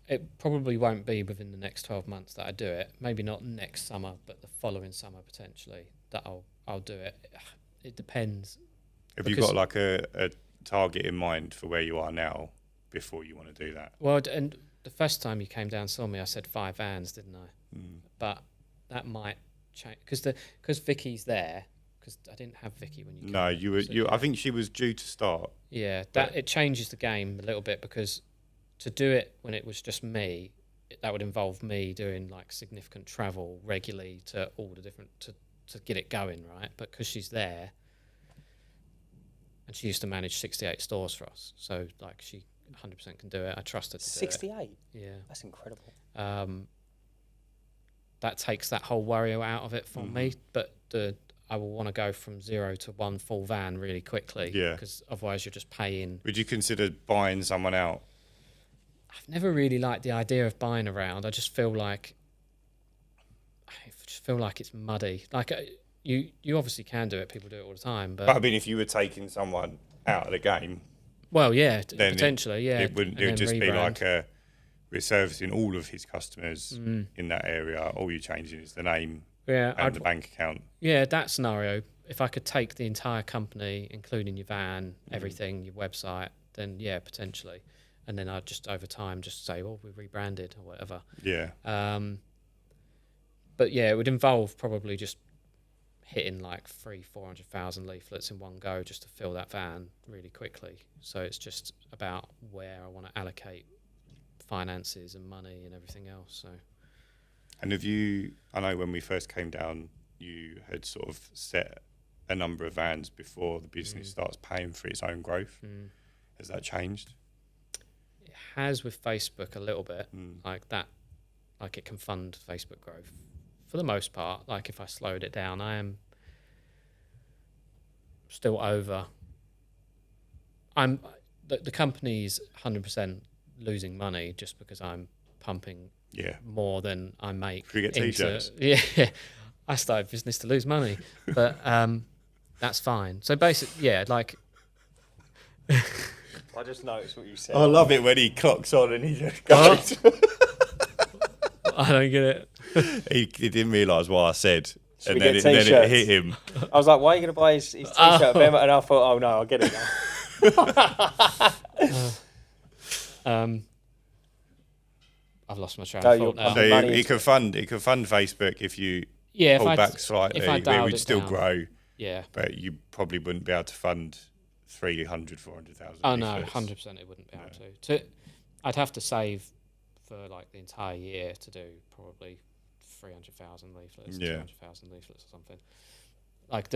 it probably won't be within the next 12 months that I do it. Maybe not next summer, but the following summer potentially that I'll do it. It depends. Have you got like a target in mind for where you are now before you want to do that? Well, and the first time you came down and saw me, I said 5 vans, didn't I? But that might change because Vicky's there. Because I didn't have Vicky when you came. No, you were. So, I think she was due to start. Yeah, that it changes the game a little bit because to do it when it was just me, that would involve me doing like significant travel regularly to all the different to get it going, right? But because she's there, and she used to manage 68 stores for us, so like she 100% can do it. I trust her to do it. 68? Yeah. That's incredible. That takes that whole worry out of it for me, but I will want to go from 0 to 1 full van really quickly. Yeah. Because otherwise you're just paying. Would you consider buying someone out? I've never really liked the idea of buying around. I just feel like it's muddy. Like you obviously can do it. People do it all the time. But I mean, if you were taking someone out of the game, well, yeah, then potentially, yeah. it wouldn't. It would just be like we're servicing all of his customers in that area. All you're changing is the name and the bank account. Yeah, that scenario. If I could take the entire company, including your van, everything, your website, then yeah, potentially. And then I'd just over time just say, well, we rebranded or whatever. Yeah. But yeah, it would involve probably just hitting like 400,000 leaflets in one go just to fill that van really quickly. So it's just about where I want to allocate finances and money and everything else. So. And have you? I know when we first came down, you had sort of set a number of vans before the business starts paying for its own growth. Has that changed? It has with Facebook a little bit, like that. Like it can fund Facebook growth for the most part. Like if I slowed it down, I am still over. The company's 100% losing money just because I'm pumping more than I make. Should we get t-shirts? Yeah, I started business to lose money, but that's fine. So basically, yeah, like. I just noticed what you said. I love it when he clocks on and he just goes. I don't get it. he didn't realise what I said, Should and we then get it t-shirts? hit him. I was like, why are you going to buy his t-shirt, Ben? And I thought, oh no, I'll get it now. I've lost my train of thought now. So he could fund Facebook if you pull back slightly. It would still grow. Yeah, but you probably wouldn't be able to fund 400,000. Oh no, 100% it wouldn't be able to. I'd have to save for like the entire year to do probably 300,000 leaflets, 200,000 leaflets or something. Like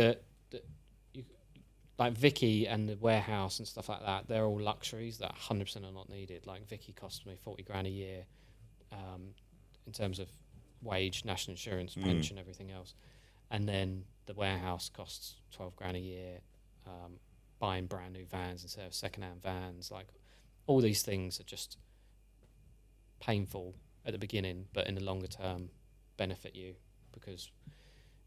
like Vicky and the warehouse and stuff like that, they're all luxuries that 100% are not needed. Like Vicky cost me 40 grand a year in terms of wage, national insurance, pension, everything else. And then the warehouse costs 12 grand a year, buying brand new vans instead of second-hand vans. Like all these things are just painful at the beginning, but in the longer term benefit you, because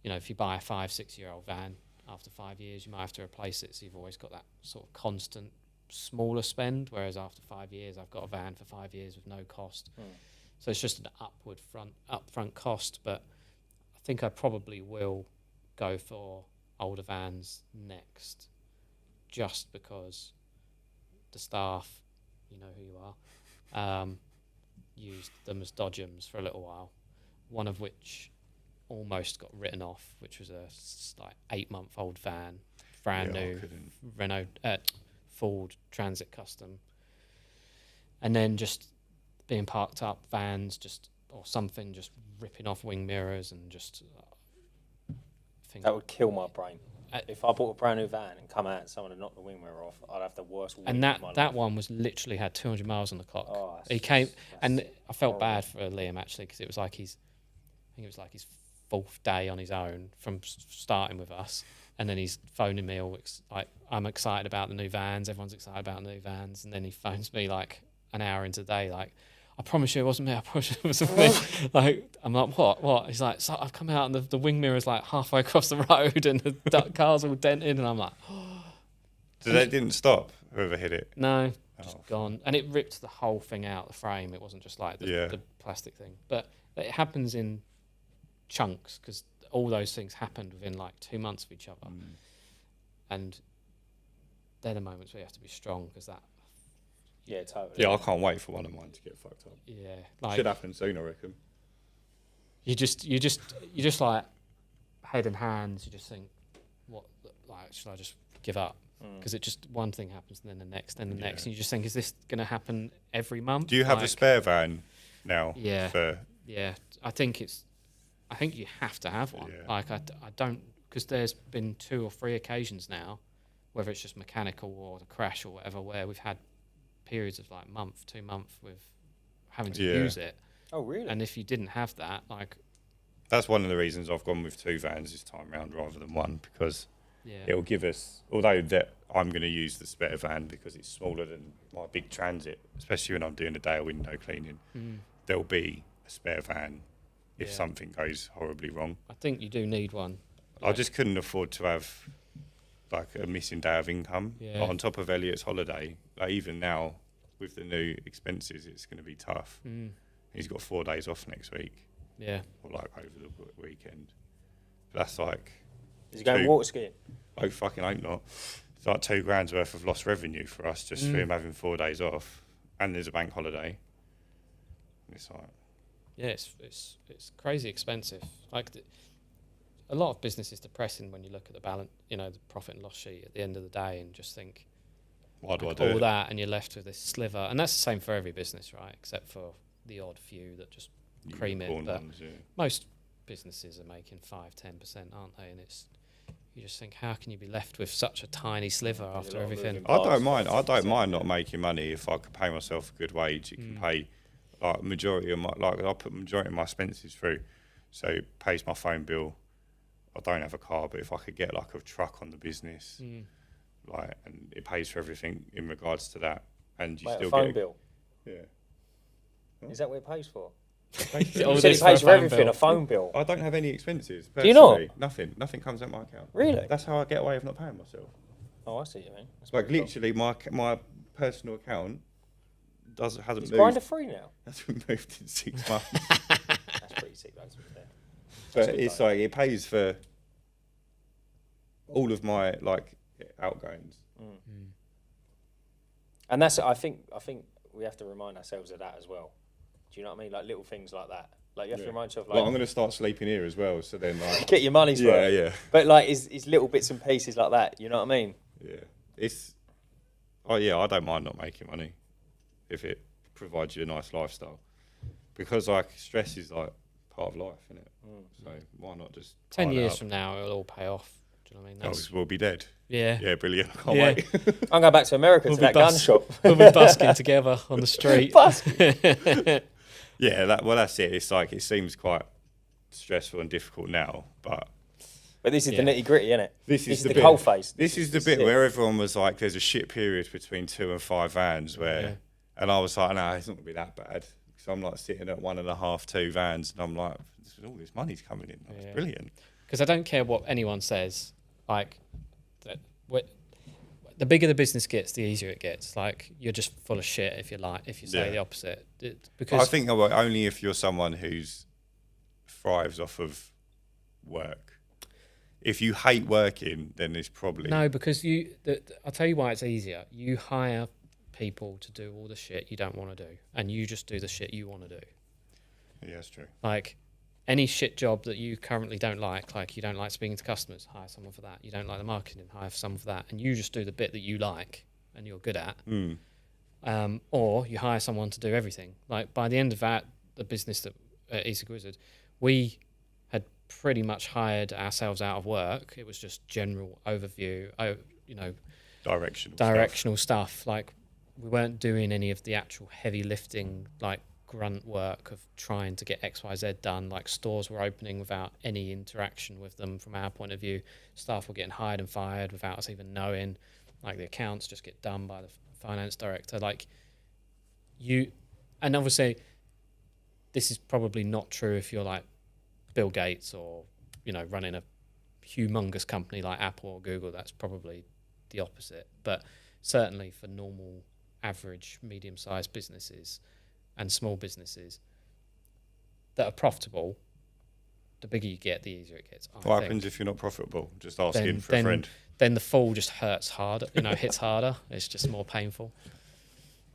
if you buy a 5-6 year old van, after 5 years you might have to replace it, so you've always got that sort of constant smaller spend, whereas after 5 years I've got a van for 5 years with no cost. So it's just an upfront cost, but I think I probably will go for older vans next, just because the staff, you know who you are, used them as dodgems for a little while, one of which almost got written off, which was a 8-month-old van, brand new Renault Ford Transit Custom, and then just being parked up, vans or something just ripping off wing mirrors and just that would kill my brain. If I bought a brand new van and come out and someone had knocked the wing mirror off, I'd have the worst week And of my that life. one was literally had 200 miles on the clock. Oh, He came, and I felt horrible. bad for Liam actually, because it was like I think it was like his 4th day on his own from starting with us, and then he's phoning me all like, I'm excited about the new vans, everyone's excited about the new vans, and then he phones me like an hour into the day, like, I promise you it wasn't me, I promise you it wasn't me. Like, I'm like, what? He's like, so I've come out and the wing mirror's like halfway across the road and the car's all dented, and I'm like, So they didn't stop, whoever hit it? no, just gone. And it ripped the whole thing out, the frame. It wasn't just like the plastic thing. But it happens in chunks, because all those things happened within like 2 months of each other. And they're the moments where you have to be strong, because that, Yeah, totally. Yeah, I can't wait for one of mine to get fucked up. yeah, like Should happen soon, I reckon. you just like head and hands. You just think, what? Like, should I just give up? Because it just one thing happens, and then the next, and the next, and you just think, is this going to happen every month? Do you have a Like, spare van now? Yeah. For, Yeah, I think you have to have one. Yeah. Like I don't, because there's been 2 or 3 occasions now, whether it's just mechanical or the crash or whatever, where we've had periods of like month, 2 months with having to use it. Oh, really? And if you didn't have that, like, that's one of the reasons I've gone with 2 vans this time round rather than one, because yeah, it'll give us, although that I'm going to use the spare van because it's smaller than my big Transit, especially when I'm doing a day of window cleaning, there'll be a spare van if Yeah. something goes horribly wrong. I think you do need one. I just couldn't afford to have like a missing day of income. Yeah. On top of Elliot's holiday, like even now with the new expenses, it's going to be tough. He's got 4 days off next week, Yeah, or like over the weekend. That's like, Is he going 2. water skiing? oh fucking hope not. It's like £2,000 worth of lost revenue for us just for him having 4 days off, and there's a bank holiday. It's like, yeah, it's crazy expensive. Like a lot of business is depressing when you look at the balance, the profit and loss sheet at the end of the day, and just think, why do like, I do all it? that, and you're left with this sliver. And that's the same for every business, right? Except for the odd few that just cream it. Unicorn But ones, yeah. most businesses are making 5-10%, aren't they? And you just think, how can you be left with such a tiny sliver after lot of everything? moving I don't parts, mind. I don't 50%, mind not making money if I could pay myself a good wage. It can pay like majority of my, like I put majority of my expenses through, so it pays my phone bill. I don't have a car, but if I could get like a truck on the business, like, and it pays for everything in regards to that, and you Wait, still a phone get bill? Yeah. Is that what it pays for? All You said this it pays for for a phone everything, bill. a phone bill. I don't have any expenses. Do you not? personally. Nothing comes out my account. Really? That's how I get away with not paying myself. Oh, I see what you mean. That's Like pretty literally, my personal account hasn't cool. It's moved. grinder free now. Hasn't moved in 6 months. That's pretty sick, though, to be fair. But good it's though. like it pays for all of my like outgoings. And that's, I think we have to remind ourselves of that as well. Do you know what I mean? Like little things like that. Like you have to remind yourself, Well, like, I'm going to start sleeping here as well. So then, like, get your money's yeah, worth. yeah, But like, it's little bits and pieces like that. You know what I mean? yeah. It's I don't mind not making money if it provides you a nice lifestyle, because like stress is like part of life, isn't it? So why not just 10 pile it years up? from now, it'll all pay off. Do you know what I mean? That's, We'll be dead. yeah. Yeah, brilliant. I can't Yeah. wait. I'm going back to America We'll to be that gun bus- shop. We'll be busking together on the street. Yeah, that's it. It's like it seems quite stressful and difficult now, but But this is Yeah. the nitty gritty, isn't it? this is the bit, cold face. This is the bit where everyone was like, "There's a shit period between 2 and 5 vans," where, Yeah. and I was like, "No, it's not gonna be that bad." So I'm like sitting at 1.5, 2 vans, and I'm like, "All this money's coming in. That's Yeah. brilliant." Because I don't care what anyone says. Like, the bigger the business gets, the easier it gets. Like, you're just full of shit if you say Yeah. the opposite. I Because think only if you're someone who's thrives off of work. If you hate working, then it's probably no, because I'll tell you why it's easier. You hire people to do all the shit you don't want to do, and you just do the shit you want to do. Yeah, that's true. Like, any shit job that you currently don't like you don't like speaking to customers, hire someone for that. You don't like the marketing, hire someone for that. And you just do the bit that you like and you're good at. Or you hire someone to do everything. Like, by the end of that, the business that Easy Wizard, we had pretty much hired ourselves out of work. It was just general overview, directional stuff. Like, we weren't doing any of the actual heavy lifting, like grunt work of trying to get XYZ done. Like, stores were opening without any interaction with them from our point of view. Staff were getting hired and fired without us even knowing. Like, the accounts just get done by the finance director. And obviously this is probably not true if you're like Bill Gates or, running a humongous company like Apple or Google. That's probably the opposite. But certainly for normal, average, medium-sized businesses and small businesses that are profitable, the bigger you get, the easier it gets. What happens if you're not profitable? Just asking for a friend. Then the fall just hurts harder, hits harder. It's just more painful.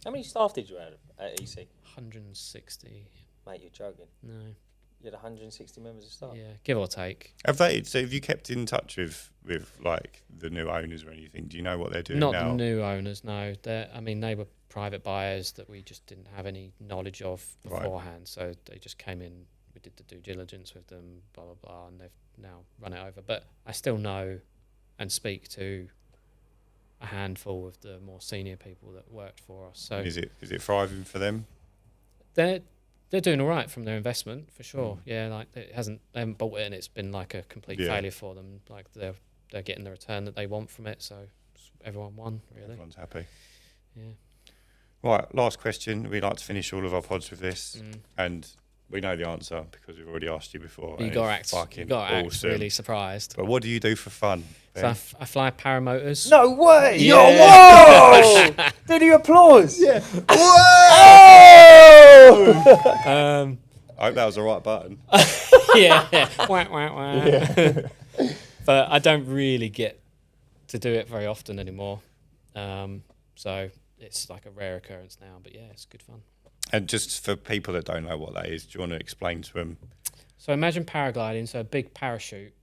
How many staff did you have at EC? 160. Mate, you're joking. No. You had 160 members of staff? Yeah, give or take. So have you kept in touch with like the new owners or anything? Do you know what they're doing now? now? Not the new owners, no. They were private buyers that we just didn't have any knowledge of beforehand. Right. So they just came in, we did the due diligence with them, blah, blah, blah, and they've now run it over. But I still know and speak to a handful of the more senior people that worked for us. So is it thriving for them? They're doing all right from their investment, for sure. Yeah, like they haven't bought it and it's been like a complete failure for them. Like they're getting the return that they want from it, so everyone won, really. Everyone's happy. Yeah. Right, last question. We like to finish all of our pods with this, and we know the answer because we've already asked you before. You got to act really surprised. But what do you do for fun, Ben? So I fly paramotors. No way! Yeah. Whoa! Do the applause. Yeah. Whoa! I hope that was the right button. Yeah. Wah, wah, wah. Yeah. But I don't really get to do it very often anymore. So it's like a rare occurrence now. But yeah, it's good fun. And just for people that don't know what that is, do you want to explain to them? So imagine paragliding, so a big parachute,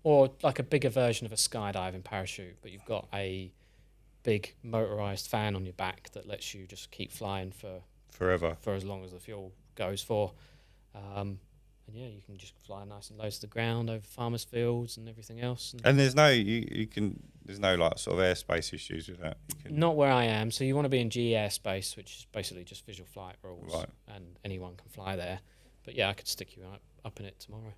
or like a bigger version of a skydiving parachute, but you've got a big motorized fan on your back that lets you just keep flying forever, for as long as the fuel goes for. And yeah, you can just fly nice and low to the ground over farmers' fields and everything else. And there's no there's no like sort of airspace issues with that. Not where I am. So you want to be in GE airspace, which is basically just visual flight rules, right, and anyone can fly there. But yeah, I could stick you up in it tomorrow.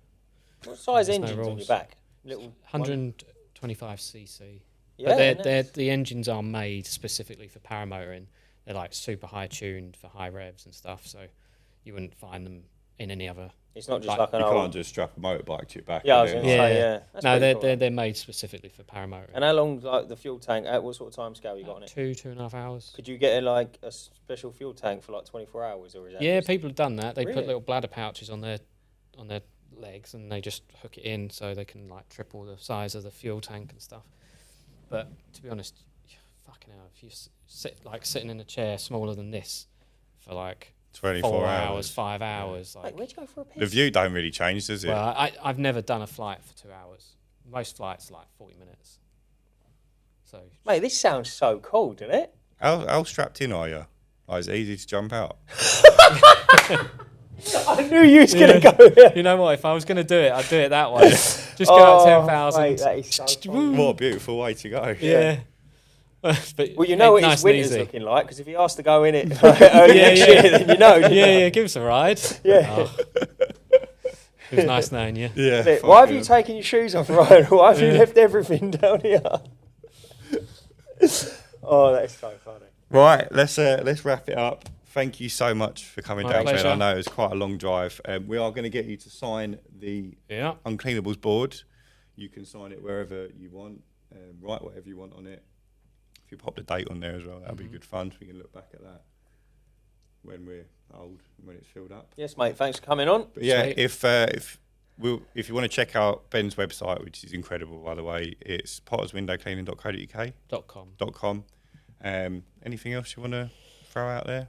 What size engines on your back? Little 125 cc. Yeah, but the engines are made specifically for paramotoring. They're like super high tuned for high revs and stuff. So you wouldn't find them in any other. It's not just like an you old... can't just strap a motorbike to your back. Yeah, I was going to say, yeah. That's no, cool. they're made specifically for paramotoring. And how long, like the fuel tank, what sort of time scale you got on it? 2.5 hours. Could you get a special fuel tank for like 24 hours? Or is that just... people have done that. They Really? put little bladder pouches on their legs and they just hook it in so they can like triple the size of the fuel tank and stuff. But to be honest, fucking hell, if you sitting in a chair smaller than this for like 24 4 hours, 5 hours. Wait, Like, where'd you go for a piss? the view don't really change, does it? well, I've never done a flight for 2 hours. Most flights are like 40 minutes. So, Mate, this sounds so cool, doesn't it? How strapped in are you? Like, is it easy to jump out? I knew you was going to go here. you know what? If I was going to do it, I'd do it that way. Just go at 10,000. Mate, that is so fun. What a beautiful way to go. Yeah. But Well, you know what nice his and winter's easy. looking like, because if he asked to go in it early next year, then you know. Yeah, give us a ride. Yeah. Oh. It was nice knowing you. Yeah. Why have you taken your shoes off, Ryan? Why have you left everything down here? Oh, that is so funny. Right, let's wrap it up. Thank you so much for coming My down, Ben. pleasure. I know it was quite a long drive. We are going to get you to sign the Uncleanables board. You can sign it wherever you want, write whatever you want on it. If you pop the date on there as well, that'll be good fun. So we can look back at that when we're old and when it's filled up. Yes, mate. Thanks for coming on. But yeah, Sweet. if you want to check out Ben's website, which is incredible by the way, it's potterswindowcleaning.co.uk. .com. Anything else you want to throw out there?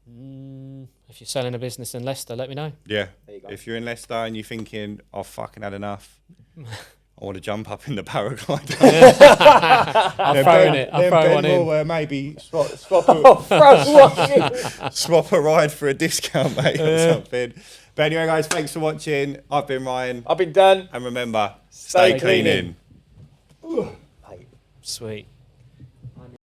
If you're selling a business in Leicester, let me know. Yeah. There you go. If you're in Leicester and you're thinking, I've fucking had enough, I want to jump up in the paraglider. I'm throwing it. I'm throwing one in. Will maybe swap a ride for a discount, mate, or something. But anyway, guys, thanks for watching. I've been Ryan. I've been Dan. And remember, Stay stay cleaning. cleaning. Sweet.